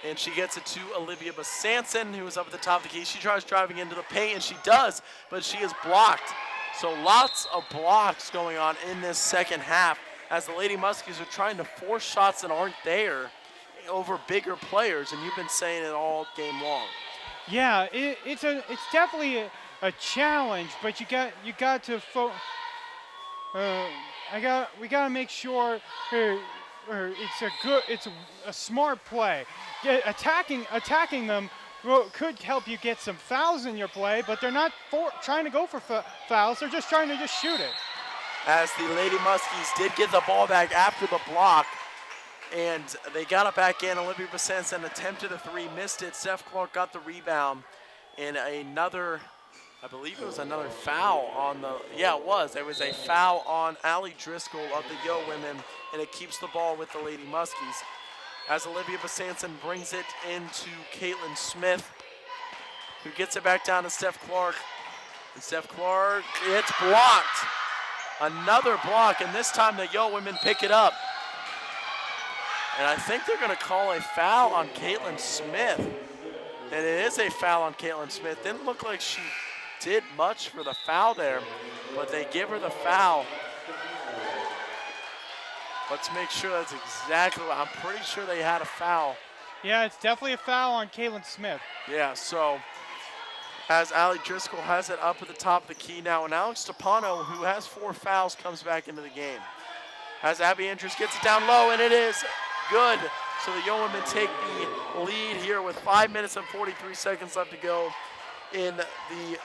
And she gets it to Olivia Basanson, who is up at the top of the key. She tries driving into the paint, and she does, but she is blocked. So lots of blocks going on in this second half as the Lady Muskies are trying to force shots that aren't there over bigger players, and you've been saying it all game long. Yeah, it's definitely a challenge, but we got to make sure it's a smart play. Attacking them could help you get some fouls in your play, but they're not trying to go for fouls. They're just trying to shoot it. As the Lady Muskies did get the ball back after the block, and they got it back in. Olivia Basanson attempted a three, missed it. Steph Clark got the rebound, and I believe it was another foul on the, yeah, it was. There was a foul on Allie Driscoll of the Yo women, and it keeps the ball with the Lady Muskies. As Olivia Basanson brings it into Caitlin Smith, who gets it back down to Steph Clark. And Steph Clark, it's blocked. Another block, and this time the Yo women pick it up. And I think they're going to call a foul on Caitlin Smith. And it is a foul on Caitlin Smith. Didn't look like she did much for the foul there, but they give her the foul. Let's make sure that's exactly what, I'm pretty sure they had a foul. Yeah, it's definitely a foul on Caitlin Smith. Yeah, so as Allie Driscoll has it up at the top of the key now, and Alex Stepano, who has 4 fouls, comes back into the game. As Abby Andrews gets it down low, and it is good. So the Yo Women take the lead here with 5 minutes and 43 seconds left to go in the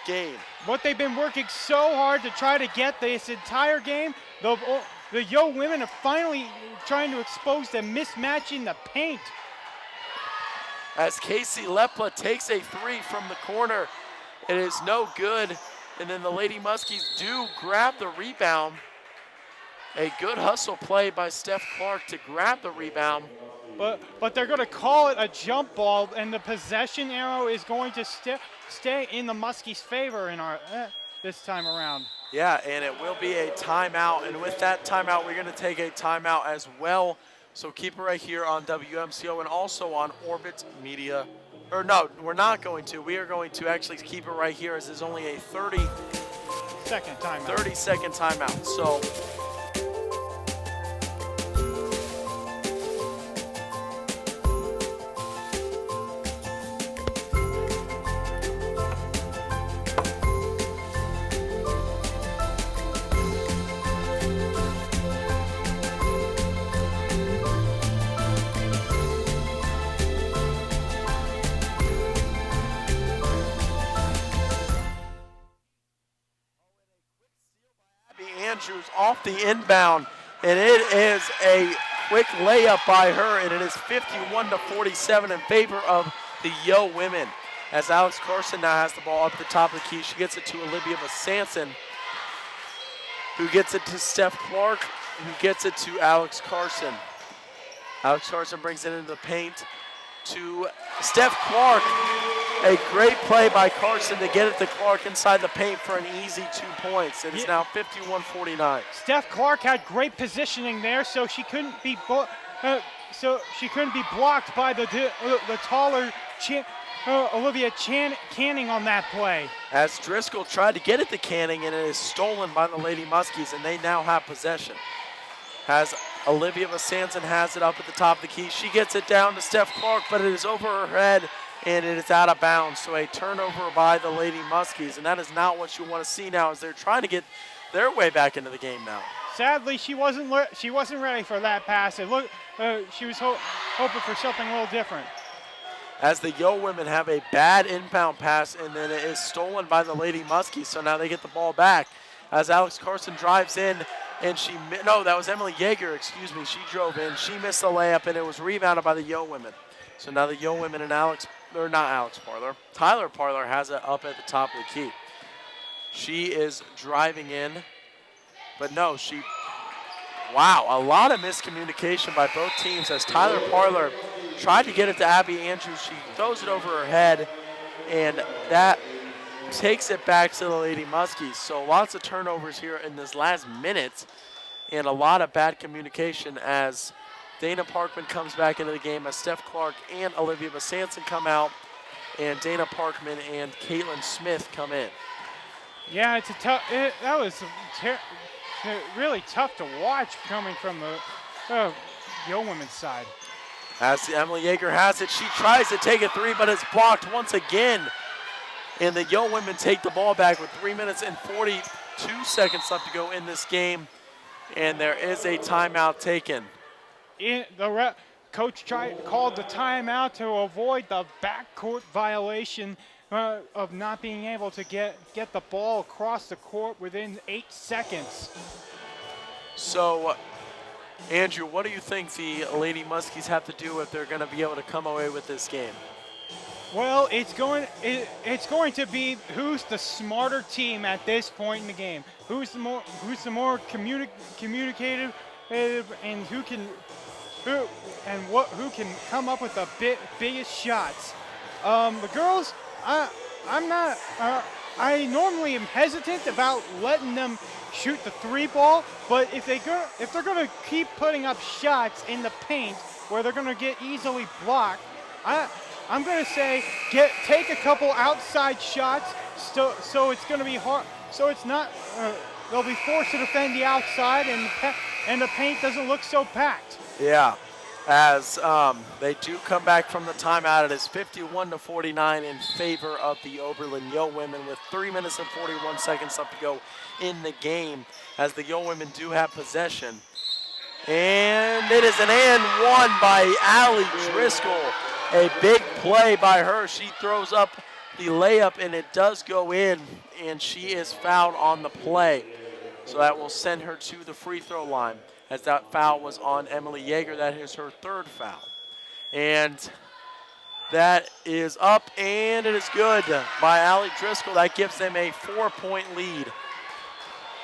game. What they've been working so hard to try to get this entire game, the Yo Women are finally trying to expose the mismatch in the paint. As Casey Lepla takes a 3 from the corner, it is no good. And then the Lady Muskies do grab the rebound. A good hustle play by Steph Clark to grab the rebound. But they're going to call it a jump ball, and the possession arrow is going to stay in the Muskies' favor in our this time around. Yeah, and it will be a timeout. And with that timeout, we're going to take a timeout as well. So keep it right here on WMCO and also on Orbit Media. Or no, we're not going to. We are going to actually keep it right here as there's only a 30-second timeout. 30-second timeout. So Andrews off the inbound, and it is a quick layup by her, and it is 51-47 in favor of the Yo Women. As Alex Carson now has the ball up at the top of the key, she gets it to Olivia Sanson, who gets it to Steph Clark, who gets it to Alex Carson. Alex Carson brings it into the paint to Steph Clark. A great play by Carson to get it to Clark inside the paint for an easy 2 points. It is now 51-49. Steph Clark had great positioning there, so she couldn't be blocked by the taller Olivia Canning on that play. As Driscoll tried to get it to Canning, and it is stolen by the Lady Muskies, and they now have possession. As Olivia Sanson has it up at the top of the key. She gets it down to Steph Clark, but it is over her head, and it is out of bounds. So a turnover by the Lady Muskies, and that is not what you want to see now as they're trying to get their way back into the game now. Sadly, she wasn't ready for that pass. It looked she was hoping for something a little different. As the Yo Women have a bad inbound pass, and then it is stolen by the Lady Muskies, so now they get the ball back. As Alex Carson drives in, and that was Emily Yeager, excuse me. She drove in, she missed the layup, and it was rebounded by the Yo Women. So now the Yo Women and Tyler Parler has it up at the top of the key. She is driving in, but no, wow, a lot of miscommunication by both teams as Tyler Parler tried to get it to Abby Andrews. She throws it over her head, and that takes it back to the Lady Muskies. So lots of turnovers here in this last minute, and a lot of bad communication as Dana Parkman comes back into the game, as Steph Clark and Olivia Sanson come out, and Dana Parkman and Caitlin Smith come in. Yeah, it's that was really tough to watch coming from the Yo Women's side. As Emily Yeager has it, she tries to take a 3, but it's blocked once again. And the Yo Women take the ball back with 3 minutes and 42 seconds left to go in this game. And there is a timeout taken. Coach called the timeout to avoid the backcourt violation of not being able to get the ball across the court within 8 seconds. So, Andrew, what do you think the Lady Muskies have to do if they're going to be able to come away with this game? Well, it's going to be who's the smarter team at this point in the game. Who's the more communicative, and who can come up with the biggest shots. The girls, I normally am hesitant about letting them shoot the 3-ball, but if they're going to keep putting up shots in the paint where they're going to get easily blocked, I'm going to say take a couple outside shots so it's going to be hard. So it's not, they'll be forced to defend the outside and the paint doesn't look so packed. Yeah, as they do come back from the timeout. It is 51-49 in favor of the Oberlin Yo women with 3 minutes and 41 seconds left to go in the game, as the Yo women do have possession. And it is an and one by Allie Driscoll. A big play by her. She throws up the layup and it does go in, and she is fouled on the play. So that will send her to the free throw line, as that foul was on Emily Yeager. That is her third foul. And that is up, and it is good by Allie Driscoll. That gives them a 4-point lead.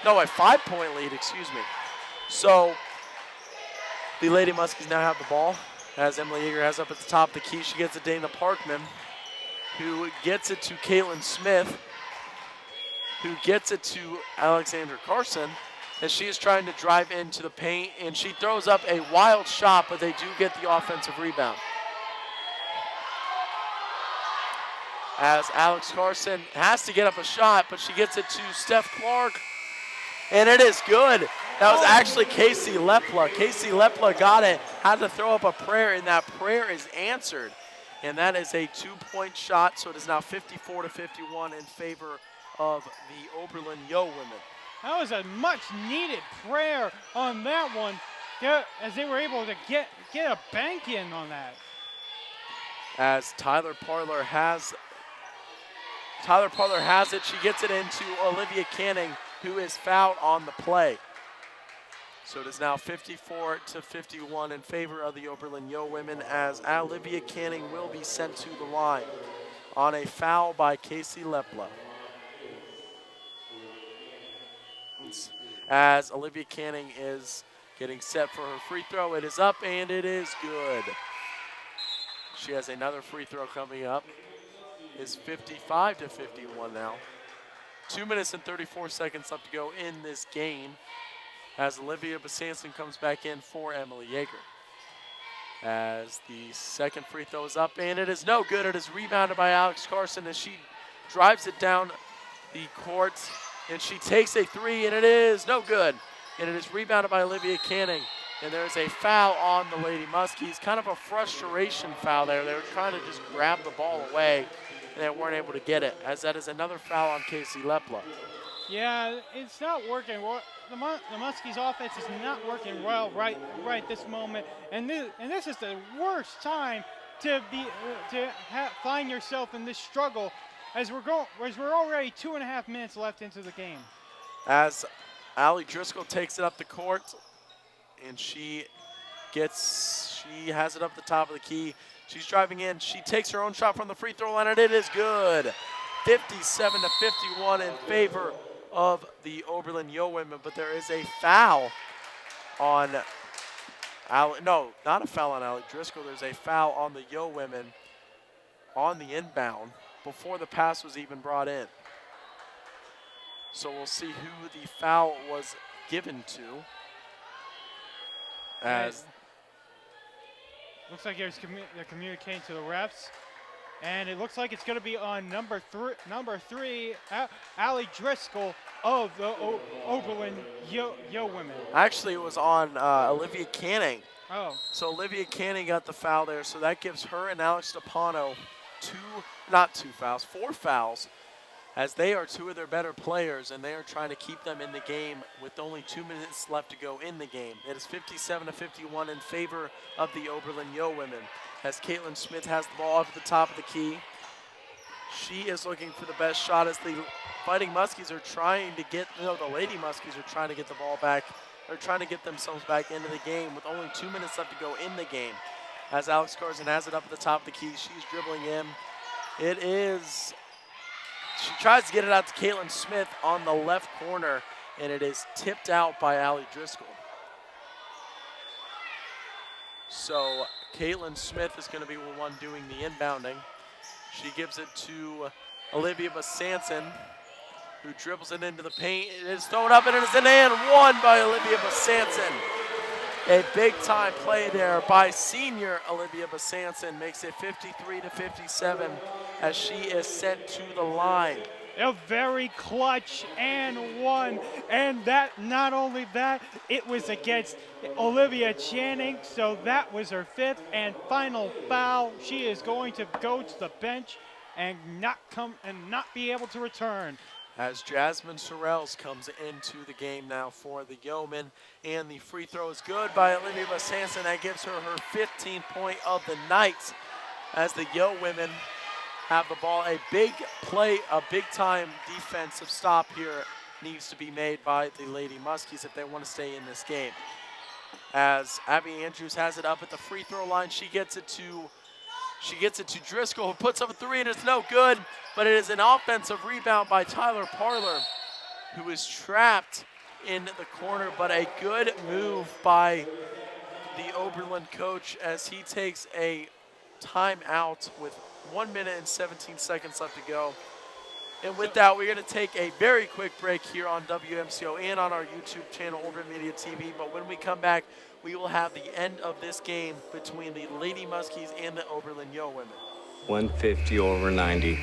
No, a 5-point lead, excuse me. So the Lady Muskies now have the ball, as Emily Yeager has up at the top of the key. She gets it to Dana Parkman, who gets it to Caitlin Smith, who gets it to Alexandra Carson, as she is trying to drive into the paint, and she throws up a wild shot, but they do get the offensive rebound. As Alex Carson has to get up a shot, but she gets it to Steph Clark, and it is good. That was actually Casey Lepla. Casey Lepla got it, had to throw up a prayer, and that prayer is answered. And that is a 2-point shot, so it is now 54-51 in favor of the Oberlin Yo women. That was a much-needed prayer on that one, as they were able to get a bank in on that. As Tyler Parler has it, she gets it into Olivia Canning, who is fouled on the play. So it is now 54-51 in favor of the Oberlin Yo women, as Olivia Canning will be sent to the line on a foul by Casey Lepla. As Olivia Canning is getting set for her free throw, it is up and it is good. She has another free throw coming up. It's 55-51 now. 2 minutes and 34 seconds left to go in this game, as Olivia Besanson comes back in for Emily Yeager. As the second free throw is up, and it is no good. It is rebounded by Alex Carson as she drives it down the court, and she takes a three, and it is no good. And it is rebounded by Olivia Canning, and there's a foul on the Lady Muskies. Kind of a frustration foul there. They were trying to just grab the ball away, and they weren't able to get it, as that is another foul on Casey Lepla. Yeah, it's not working. The Muskies offense is not working well right this moment, and this is the worst time to find yourself in this struggle, as we're already 2.5 minutes left into the game. As Allie Driscoll takes it up the court, and she has it up the top of the key. She's driving in. She takes her own shot from the free throw line, and it is good. 57-51 in favor of the Oberlin Yo women, but there is a foul on no, not a foul on Allie Driscoll. There's a foul on the Yo women on the inbound before the pass was even brought in. So we'll see who the foul was given to. As looks like they're communicating to the refs, and it looks like it's going to be on number three, Allie Driscoll of the Oberlin Yo women. Actually, it was on Olivia Canning. Oh. So Olivia Canning got the foul there, so that gives her and Alex Stepano four fouls, as they are two of their better players, and they are trying to keep them in the game with only 2 minutes left to go in the game. It is 57-51 in favor of the Oberlin Yo women, as Caitlin Smith has the ball up at the top of the key. She is looking for the best shot, as the Fighting Muskies are trying to get, the Lady Muskies are trying to get the ball back. They're trying to get themselves back into the game with only 2 minutes left to go in the game. As Alex Carson has it up at the top of the key, she's dribbling in. She tries to get it out to Caitlin Smith on the left corner, and it is tipped out by Allie Driscoll. So Caitlin Smith is going to be the one doing the inbounding. She gives it to Olivia Besanson, who dribbles it into the paint. It is thrown up, and it is an and one by Olivia Besanson. A big-time play there by senior Olivia Basanson makes it 53-57 as she is sent to the line. A very clutch and one, and that not only that, it was against Olivia Channing, so that was her 5th and final foul. She is going to go to the bench and not be able to return. As Jasmine Sorrells comes into the game now for the Yeomen, and the free throw is good by Olivia Basanson. That gives her her 15th point of the night as the Yo women have the ball. A big play, a big-time defensive stop here needs to be made by the Lady Muskies if they want to stay in this game. As Abby Andrews has it up at the free throw line, she gets it to Driscoll, who puts up a 3, and it's no good, but it is an offensive rebound by Tyler Parler, who is trapped in the corner, but a good move by the Oberlin coach as he takes a timeout with 1 minute and 17 seconds left to go. And with that, we're going to take a very quick break here on WMCO and on our YouTube channel, Oberlin Media TV. But when we come back, we will have the end of this game between the Lady Muskies and the Oberlin Yo women. 150 over 90.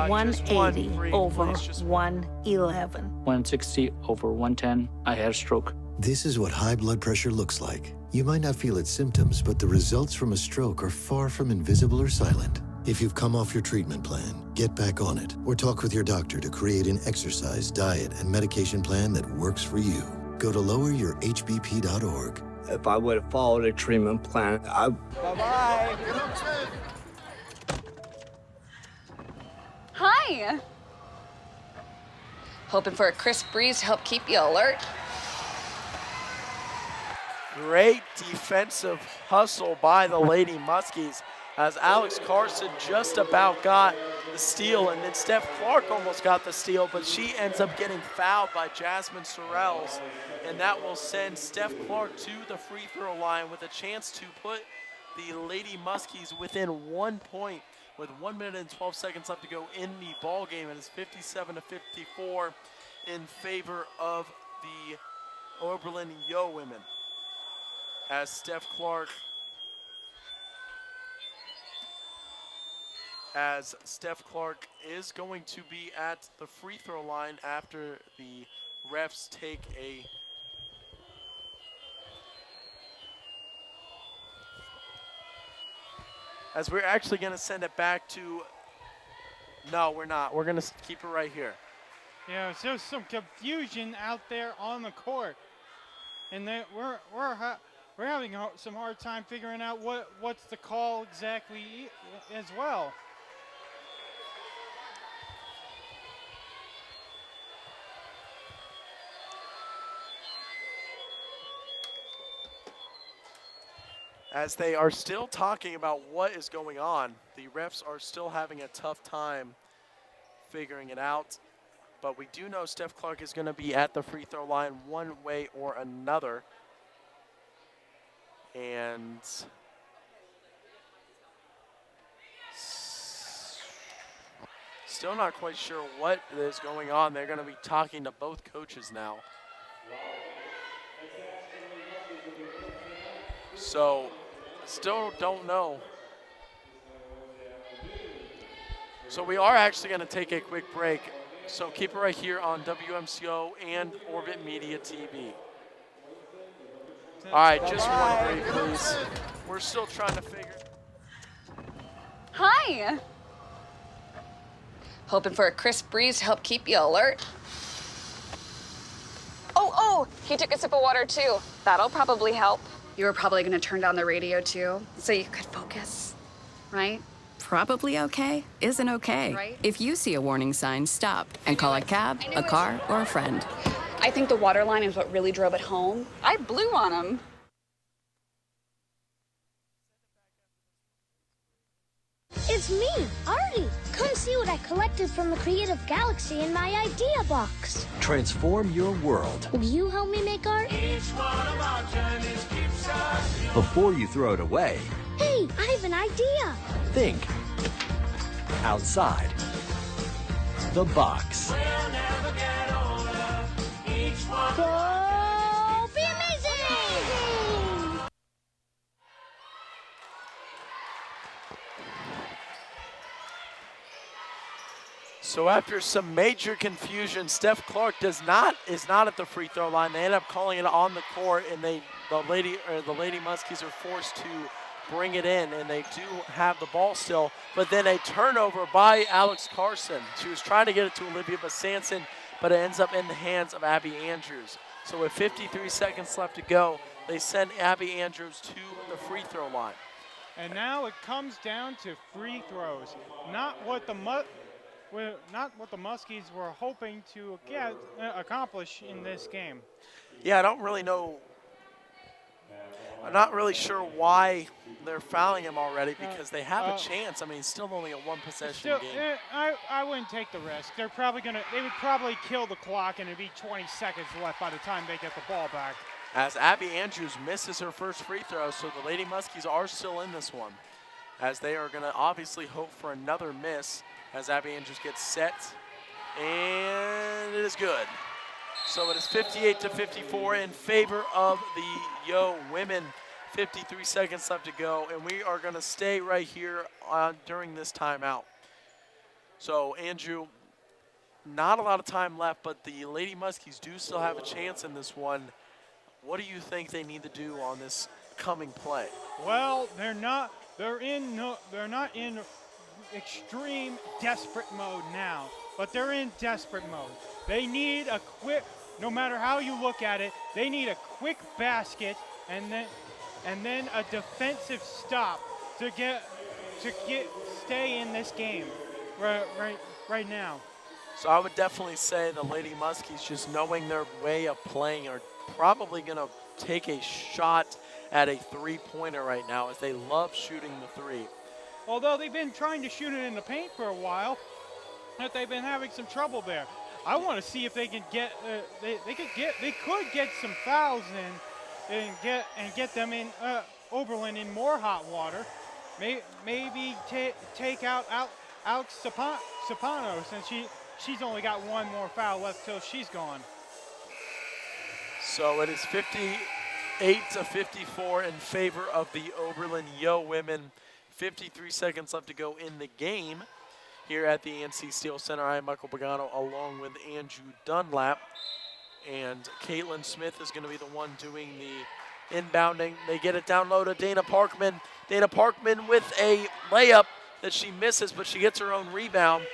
180 over 111. 160 over 110. I had a stroke. This is what high blood pressure looks like. You might not feel its symptoms, but the results from a stroke are far from invisible or silent. If you've come off your treatment plan, get back on it, or talk with your doctor to create an exercise, diet, and medication plan that works for you. Go to loweryourhbp.org. If I would have followed a treatment plan, Bye-bye. Hi. Hoping for a crisp breeze to help keep you alert. Great defensive hustle by the Lady Muskies as Alex Carson just about got the steal, and then Steph Clark almost got the steal, but she ends up getting fouled by Jasmine Sorrells, and that will send Steph Clark to the free throw line with a chance to put the Lady Muskies within 1 point with 1 minute and 12 seconds left to go in the ball game. It is 57-54 in favor of the Oberlin Yo women. As Steph Clark is going to be at the free throw line after the refs take a as we're actually going to send it back to, no, we're not. We're going to keep it right here. Yeah, so some confusion out there on the court, and that we're having some hard time figuring out what's the call exactly as well. As they are still talking about what is going on, the refs are still having a tough time figuring it out. But we do know Steph Clark is going to be at the free throw line one way or another. And still not quite sure what is going on. They're going to be talking to both coaches now. So, still don't know. So we are actually going to take a quick break. So keep it right here on WMCO and Orbit Media TV. All right, just one break, please. We're still trying to figure. Hi. Hoping for a crisp breeze to help keep you alert. Oh, he took a sip of water too. That'll probably help. You were probably going to turn down the radio too, so you could focus, right? Probably okay isn't okay. Right? If you see a warning sign, stop and call a cab, a car, or a friend. I think the water line is what really drove it home. I blew on him. It's me, Artie. Come see what I collected from the Creative Galaxy in my idea box. Transform your world. Will you help me make art? Before you throw it away, Hey, I have an idea. think outside the box. Go be amazing! So after some major confusion, Steph Clark is not at the free throw line. They end up calling it on the court, and the Lady Muskies are forced to bring it in, and they do have the ball still. But then a turnover by Alex Carson. She was trying to get it to Olivia Basanson, but it ends up in the hands of Abby Andrews. So with 53 seconds left to go, they send Abby Andrews to the free throw line. And now it comes down to free throws. Not what the Muskies were hoping to accomplish in this game. Yeah, I don't really know. I'm not really sure why they're fouling him already because they have a chance. I mean, it's still only a one-possession game. I wouldn't take the risk. They would probably kill the clock, and it'd be 20 seconds left by the time they get the ball back. As Abby Andrews misses her first free throw, so the Lady Muskies are still in this one, as they are going to obviously hope for another miss as Abby Andrews gets set, and it is good. So it is 58-54 in favor of the Yo women. 53 seconds left to go, and we are going to stay right here during this timeout. So, Andrew, not a lot of time left, but the Lady Muskies do still have a chance in this one. What do you think they need to do on this coming play? Well, they're not in extreme desperate mode now, but they're in desperate mode. They need a quick, no matter how you look at it, they need a quick basket and then a defensive stop to stay in this game right now. So I would definitely say the Lady Muskies, just knowing their way of playing, are probably going to take a shot at a three-pointer right now, as they love shooting the three. Although they've been trying to shoot it in the paint for a while, but they've been having some trouble there. I want to see if they can get they could get some fouls in and get them in Oberlin in more hot water. Maybe take out Alex Sapano, since she's only got one more foul left till she's gone. So it is 58-54 in favor of the Oberlin Yo women. 53 seconds left to go in the game here at the NC Steel Center. I'm Michael Pagano along with Andrew Dunlap. And Caitlin Smith is going to be the one doing the inbounding. They get it down low to Dana Parkman. Dana Parkman with a layup that she misses, but she gets her own rebound.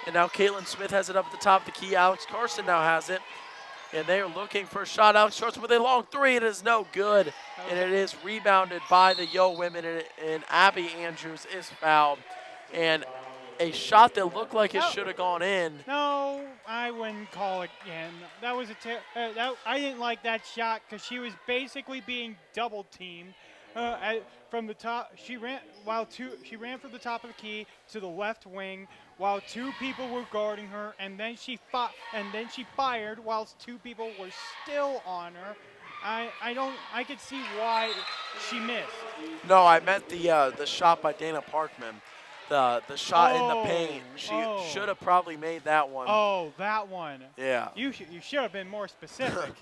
And now Caitlin Smith has it up at the top of the key. Alex Carson now has it. And they are looking for a shot. Alex Carson with a long three. It is no good. And it is rebounded by the Yo women. And Abby Andrews is fouled. And a shot that looked like it should have gone in. No, I wouldn't call it in. That was I didn't like that shot because she was basically being double teamed from the top. She ran from the top of the key to the left wing while two people were guarding her, and then she fired whilst two people were still on her. I could see why she missed. No, I meant the shot by Dana Parkman. The shot in the paint. She should have probably made that one. Oh, that one. Yeah. You should have been more specific.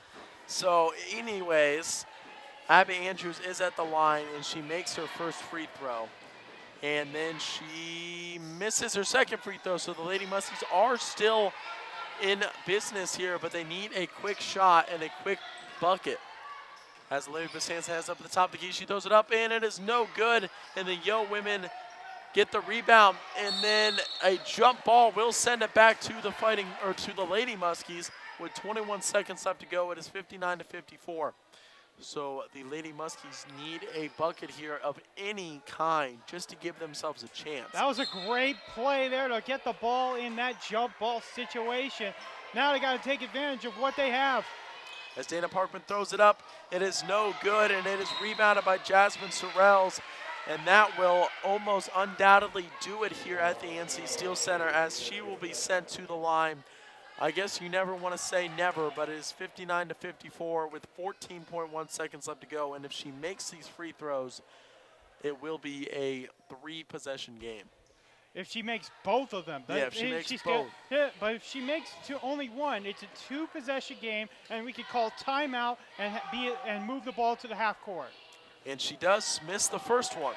So, anyways, Abby Andrews is at the line, and she makes her first free throw. And then she misses her second free throw, so the Lady Muskies are still in business here, but they need a quick shot and a quick bucket. As Olivia Basanson has up at the top of the key, she throws it up, and it is no good. And the Yo women get the rebound, and then a jump ball will send it back to the Lady Muskies with 21 seconds left to go. It is 59-54. So the Lady Muskies need a bucket here of any kind just to give themselves a chance. That was a great play there to get the ball in that jump ball situation. Now they got to take advantage of what they have. As Dana Parkman throws it up, it is no good, and it is rebounded by Jasmine Sorrells. And that will almost undoubtedly do it here at the NC Steel Center, as she will be sent to the line. I guess you never want to say never, but it is 59-54 with 14.1 seconds left to go. And if she makes these free throws, it will be a three-possession game. If she makes both of them. Yeah, if she makes both. But if she makes only one, it's a two-possession game, and we could call timeout and move the ball to the half court. And she does miss the first one.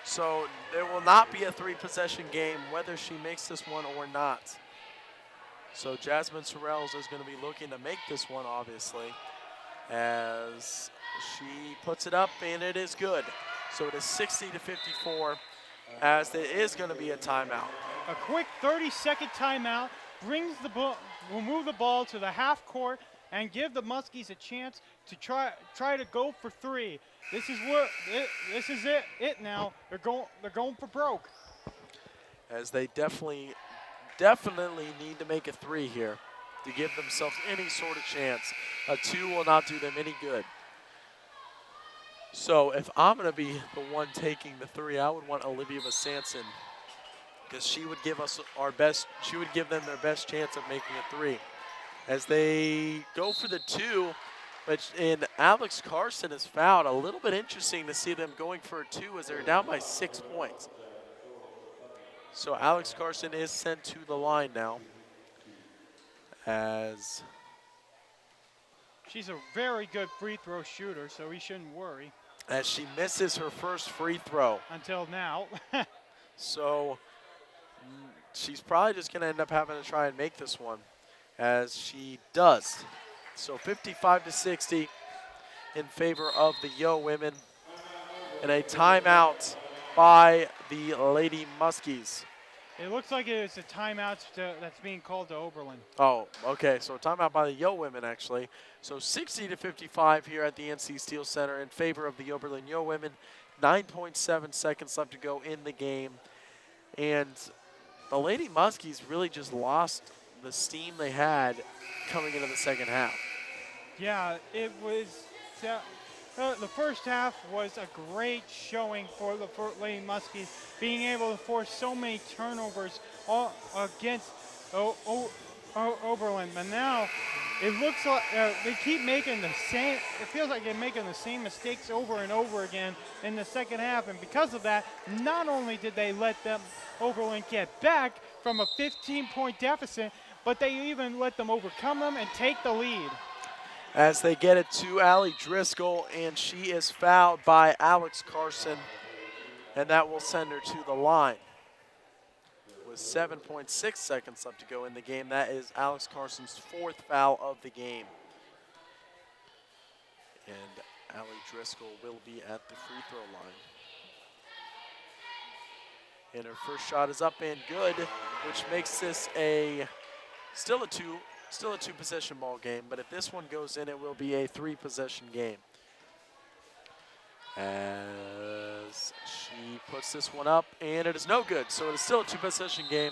So there will not be a three-possession game, whether she makes this one or not. So Jasmine Sorrells is going to be looking to make this one, obviously, as she puts it up, and it is good. So it is 60-54, as there is going to be a timeout. A quick 30-second timeout brings the ball, will move the ball to the half court and give the Muskies a chance to try to go for three. This is it now. They're going for broke. As they definitely need to make a three here to give themselves any sort of chance. A two will not do them any good. So if I'm going to be the one taking the three, I would want Olivia Sanson, because she would give us our best. She would give them their best chance of making a three. As they go for the two, and Alex Carson is fouled. A little bit interesting to see them going for a two as they're down by 6 points. So Alex Carson is sent to the line now, as she's a very good free throw shooter, so we shouldn't worry. As she misses her first free throw. Until now. So she's probably just going to end up having to try and make this one, as she does. So 55-60 in favor of the Yo women. And a timeout by the Lady Muskies. It looks like it's a timeout that's being called to Oberlin. Oh, okay. So timeout by the Yo women, actually. So 60-55 here at the NC Steel Center in favor of the Oberlin Yo women. 9.7 seconds left to go in the game. And the Lady Muskies really just lost the steam they had coming into the second half. Yeah, it was. The first half was a great showing for the Lady Muskies, being able to force so many turnovers against Oberlin. But now it looks like they keep making the same. It feels like they're making the same mistakes over and over again in the second half. And because of that, not only did they let them Oberlin get back from a 15-point deficit, but they even let them overcome them and take the lead. As they get it to Allie Driscoll, and she is fouled by Alex Carson, and that will send her to the line. With 7.6 seconds left to go in the game, that is Alex Carson's fourth foul of the game. And Allie Driscoll will be at the free throw line. And her first shot is up and good, which makes this still a two-possession ball game, but if this one goes in, it will be a three-possession game. As she puts this one up, and it is no good. So it is still a two-possession game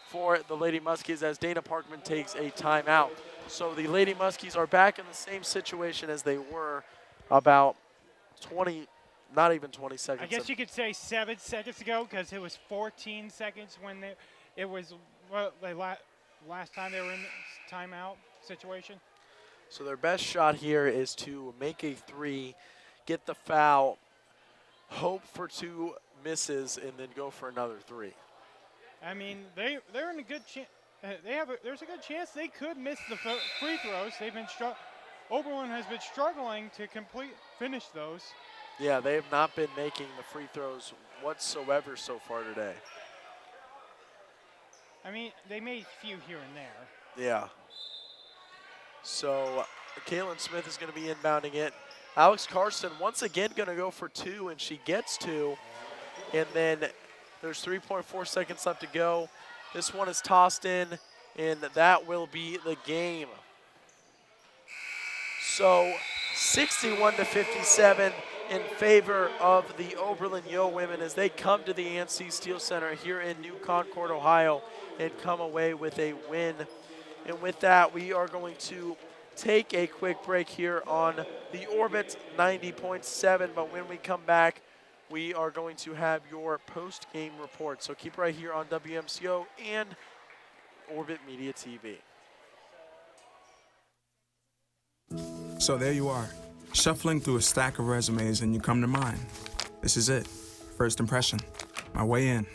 for the Lady Muskies as Dana Parkman takes a timeout. So the Lady Muskies are back in the same situation as they were about 20, not even 20 seconds. I guess you could say 7 seconds ago, because it was 14 seconds when last time they were in this timeout situation. So their best shot here is to make a three, get the foul, hope for two misses, and then go for another three. I mean, they're in a good chance. There's a good chance they could miss the free throws. Oberlin has been struggling to finish those. Yeah, they have not been making the free throws whatsoever so far today. I mean, they made a few here and there. Yeah. So Kaylin Smith is going to be inbounding it. Alex Carson once again going to go for two, and she gets two. And then there's 3.4 seconds left to go. This one is tossed in, and that will be the game. So 61-57 in favor of the Oberlin Yo women as they come to the ANC Steel Center here in New Concord, Ohio, and come away with a win. And with that, we are going to take a quick break here on the Orbit 90.7. But when we come back, we are going to have your post-game report. So keep right here on WMCO and Orbit Media TV. So there you are, shuffling through a stack of resumes, and you come to mine. This is it, first impression, my way in.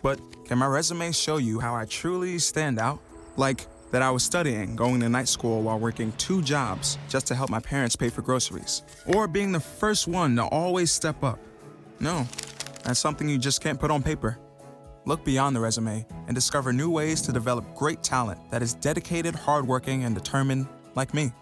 But can my resume show you how I truly stand out? Like that I was studying, going to night school while working 2 jobs just to help my parents pay for groceries. Or being the first one to always step up. No, that's something you just can't put on paper. Look beyond the resume and discover new ways to develop great talent that is dedicated, hardworking, and determined like me.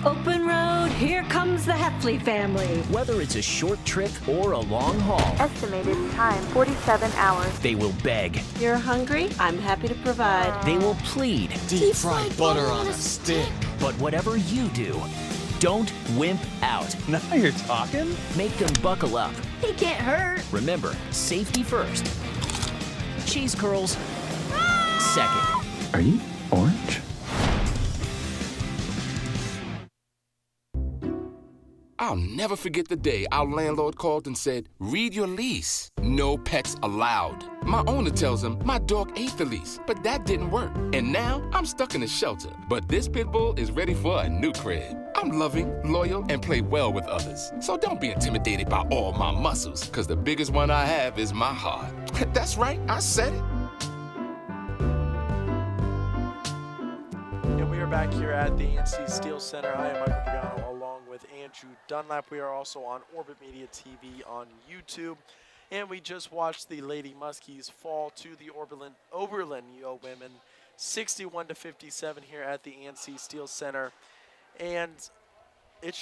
Open road, here comes the Heffley family. Whether it's a short trip or a long haul, Estimated time 47 hours. they will beg, You're hungry? I'm happy to provide. they will plead. Deep fried butter on a stick. But whatever you do, don't wimp out. Now you're talking. Make them buckle up. He can't hurt. Remember, safety first. Cheese curls second. Are you orange? I'll never forget the day our landlord called and said, read your lease. No pets allowed. My owner tells him my dog ate the lease, but that didn't work. And now I'm stuck in a shelter. But this pit bull is ready for a new crib. I'm loving, loyal, and play well with others. So don't be intimidated by all my muscles, because the biggest one I have is my heart. That's right, I said it. And we are back here at the NC Steel Center. I am Michael Pagano along with Andrew Dunlap. We are also on Orbit Media TV on YouTube. And we just watched the Lady Muskies fall to the Oberlin Yo women 61-57 here at the NC Steel Center. And it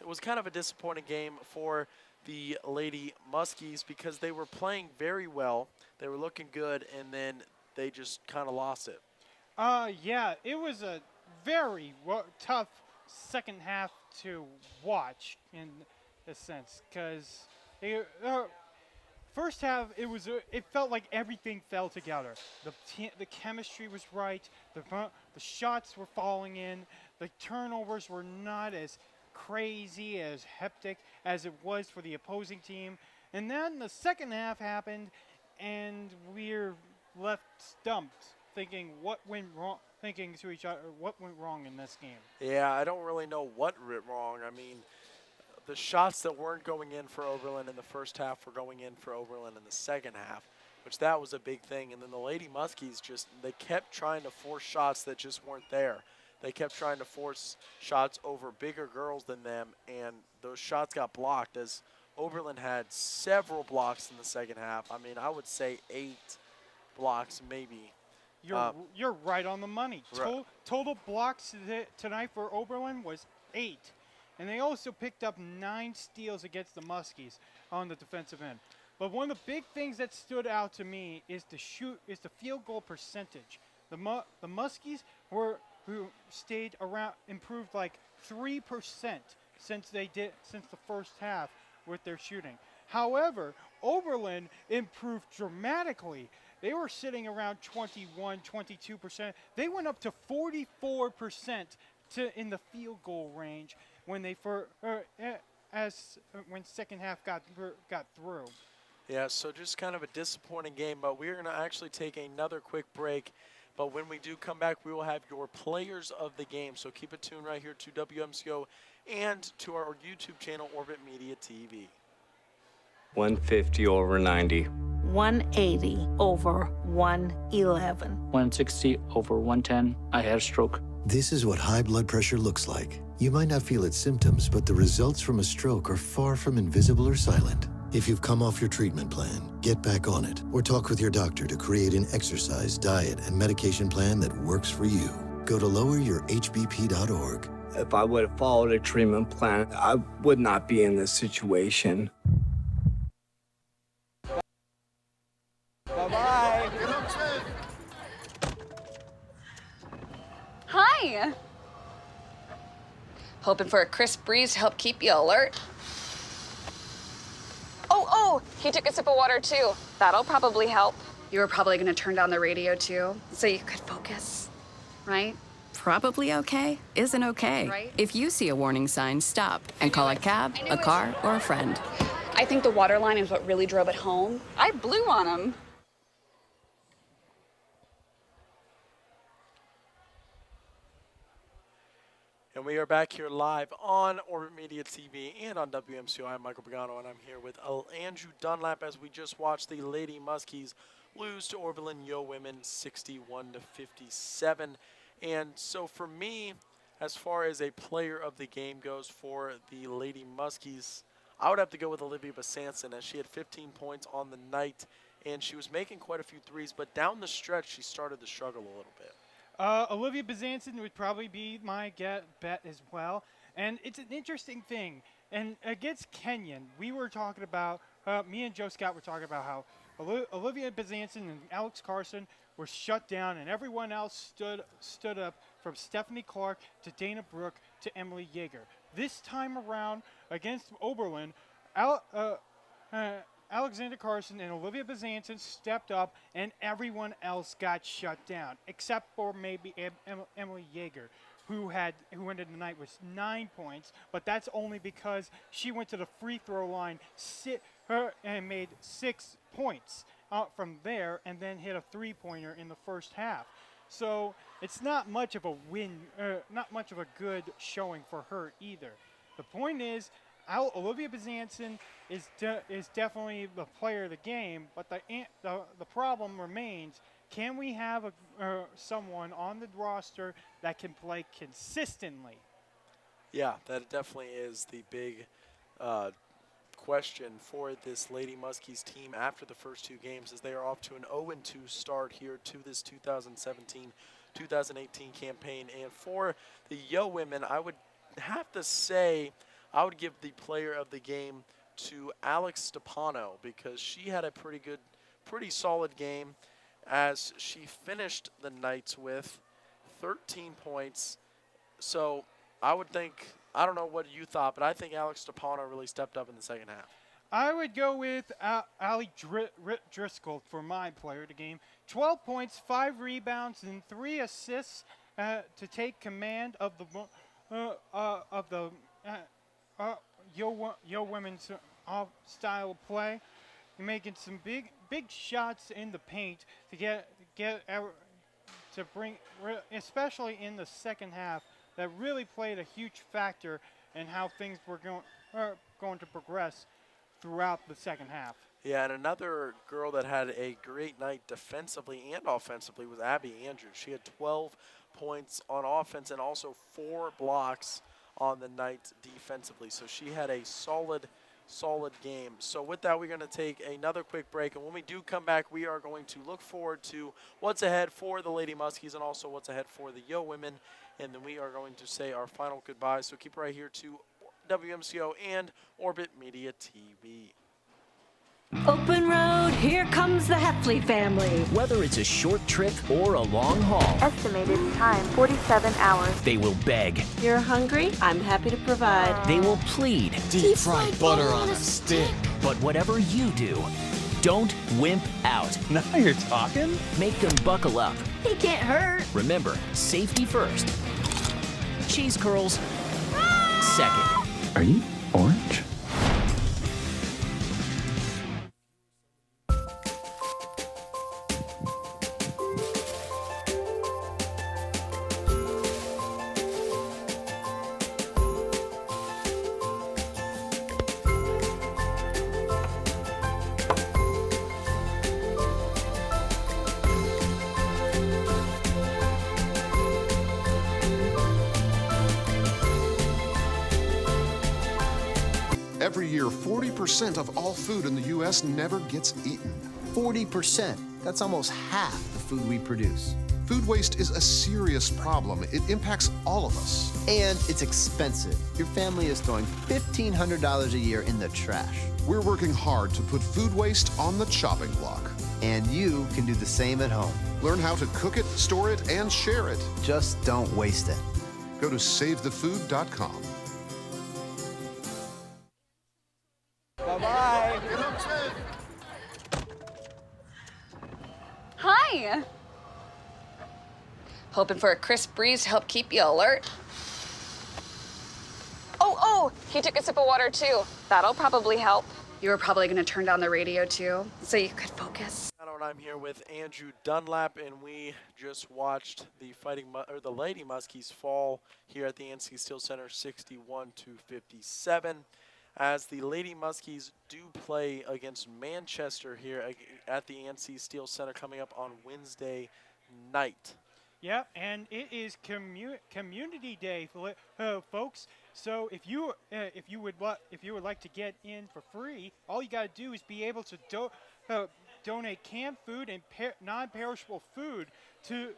was kind of a disappointing game for the Lady Muskies because they were playing very well. They were looking good, and then they just kind of lost it. Yeah, it was a very tough second half to watch in a sense, because first half it felt like everything fell together. The chemistry was right. The shots were falling in. The turnovers were not as crazy, as hectic as it was for the opposing team. And then the second half happened, and we're left stumped, thinking to each other what went wrong in this game. Yeah, I don't really know what went wrong. I mean, the shots that weren't going in for Oberlin in the first half were going in for Oberlin in the second half, which that was a big thing. And then the Lady Muskies they kept trying to force shots that just weren't there. They kept trying to force shots over bigger girls than them, and those shots got blocked as Oberlin had several blocks in the second half. I mean, I would say 8 blocks maybe. You're right on the money. Total blocks tonight for Oberlin was 8. And they also picked up 9 steals against the Muskies on the defensive end. But one of the big things that stood out to me is the field goal percentage. The Muskies improved like 3% since the first half with their shooting. However, Oberlin improved dramatically. They were sitting around 22%. They went up to 44% in the field goal range when when second half got through. Yeah, so just kind of a disappointing game, but we're going to actually take another quick break. But when we do come back, we will have your players of the game. So keep it tuned right here to WMCO and to our YouTube channel, Orbit Media TV. 150 over 90. 180 over 111. 160 over 110. I had a stroke. This is what high blood pressure looks like. You might not feel its symptoms, but the results from a stroke are far from invisible or silent. If you've come off your treatment plan, get back on it or talk with your doctor to create an exercise, diet, and medication plan that works for you. Go to loweryourhbp.org. If I would have followed a treatment plan, I would not be in this situation. Bye-bye. Hi. Hoping for a crisp breeze to help keep you alert. Oh, he took a sip of water too. That'll probably help. You were probably gonna turn down the radio too, so you could focus, right? Probably okay isn't okay. Right. If you see a warning sign, stop and call a cab, a car, or a friend. I think the water line is what really drove it home. I blew on him. And we are back here live on Orbit Media TV and on WMCO. I'm Michael Pagano, and I'm here with Andrew Dunlap as we just watched the Lady Muskies lose to Oberlin Yo Women 61-57. And so for me, as far as a player of the game goes for the Lady Muskies, I would have to go with Olivia Besanson, as she had 15 points on the night, and she was making quite a few threes, but down the stretch, she started to struggle a little bit. Olivia Besanson would probably be my bet as well. And it's an interesting thing. And against Kenyon, we were talking about, me and Joe Scott were talking about how Olivia Besanson and Alex Carson were shut down, and everyone else stood up, from Stephanie Clark to Dana Brooke to Emily Yeager. This time around, against Oberlin, Alexander Carson and Olivia Besanson stepped up, and everyone else got shut down, except for maybe Emily Yeager, who ended the night with 9 points, but that's only because she went to the free throw line and made 6 points from there, and then hit a three-pointer in the first half. So it's not much of a win, not much of a good showing for her either. The point is, Olivia Besanson is definitely the player of the game, but the problem remains: can we have someone on the roster that can play consistently? Yeah, that definitely is the big question for this Lady Muskies team after the first 2 games, as they are off to an 0-2 start here to this 2017-2018 campaign. And for the Yo women, I would have to say I would give the player of the game to Alex Stepano, because she had a pretty solid game, as she finished the night with 13 points. So I would think, I don't know what you thought, but I think Alex Stepano really stepped up in the second half. I would go with Ali Driscoll for my player of the game. 12 points, 5 rebounds, and 3 assists to take command of the Yo women's style of play. You're making some big shots in the paint to bring, especially in the second half, that really played a huge factor in how things were going to progress throughout the second half. Yeah, and another girl that had a great night defensively and offensively was Abby Andrews. She had 12 points on offense and also 4 blocks on the night defensively. So she had a solid game. So with that, we're going to take another quick break. And when we do come back, we are going to look forward to what's ahead for the Lady Muskies and also what's ahead for the Yo women. And then we are going to say our final goodbyes. So keep right here to WMCO and Orbit Media TV. Open road, here comes the Heffley family. Whether it's a short trip or a long haul, Estimated time 47 hours. they will beg. You're hungry? I'm happy to provide. They will plead. Deep fried butter on a stick. But whatever you do, don't wimp out. Now you're talking. Make them buckle up. He can't hurt. Remember, safety first. Cheese curls second. Are you orange? Every year, 40% of all food in the U.S. never gets eaten. 40%. That's almost half the food we produce. Food waste is a serious problem. It impacts all of us. And it's expensive. Your family is throwing $1,500 a year in the trash. We're working hard to put food waste on the chopping block. And you can do the same at home. Learn how to cook it, store it, and share it. Just don't waste it. Go to savethefood.com. Bye-bye. Hi. Hoping for a crisp breeze to help keep you alert. Oh, he took a sip of water too. That'll probably help. You were probably gonna turn down the radio too, so you could focus. And I'm here with Andrew Dunlap, and we just watched the the Lady Muskies fall here at the NC Steel Center, 61-57. As the Lady Muskies do play against Manchester here at the NC Steel Center coming up on Wednesday night. Yep, and it is Community Day, folks. So if you would like to get in for free, all you gotta do is be able to donate canned food and non-perishable food to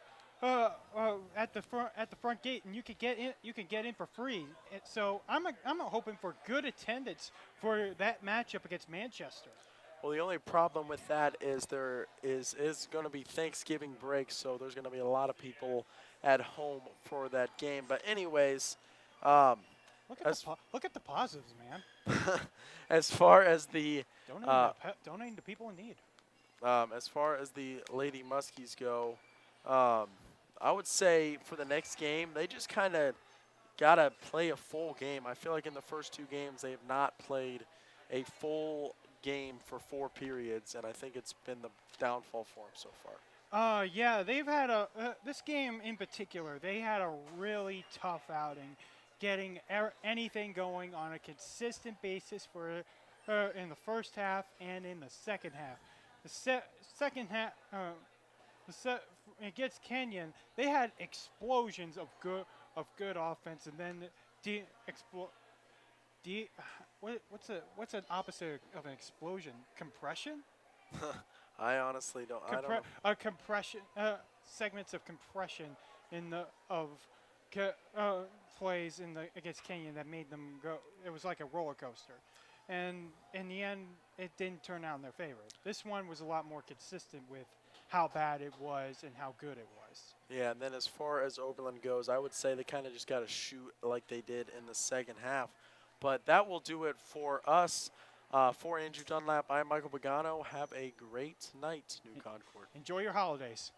at the front gate, and you can get in. You can get in for free. So I'm hoping for good attendance for that matchup against Manchester. Well, the only problem with that is there is going to be Thanksgiving break, so there's going to be a lot of people at home for that game. But anyways, look at the positives, man. as far as the donating to people in need. As far as the Lady Muskies go, I would say for the next game, they just kind of got to play a full game. I feel like in the first 2 games, they have not played a full game for 4 periods, and I think it's been the downfall for them so far. Yeah, they've had this game in particular, they had a really tough outing getting anything going on a consistent basis for in the first half and in the second half. The second half, against Kenyon, they had explosions of good offense, and then what's an opposite of an explosion? Compression? I honestly don't. I don't know. Compression segments of compression in the plays against Kenyon that made them go. It was like a roller coaster, and in the end, it didn't turn out in their favor. This one was a lot more consistent with how bad it was and how good it was. Yeah, and then as far as Oberlin goes, I would say they kind of just got to shoot like they did in the second half. But that will do it for us. For Andrew Dunlap, I'm Michael Pagano. Have a great night, New Concord. Enjoy your holidays.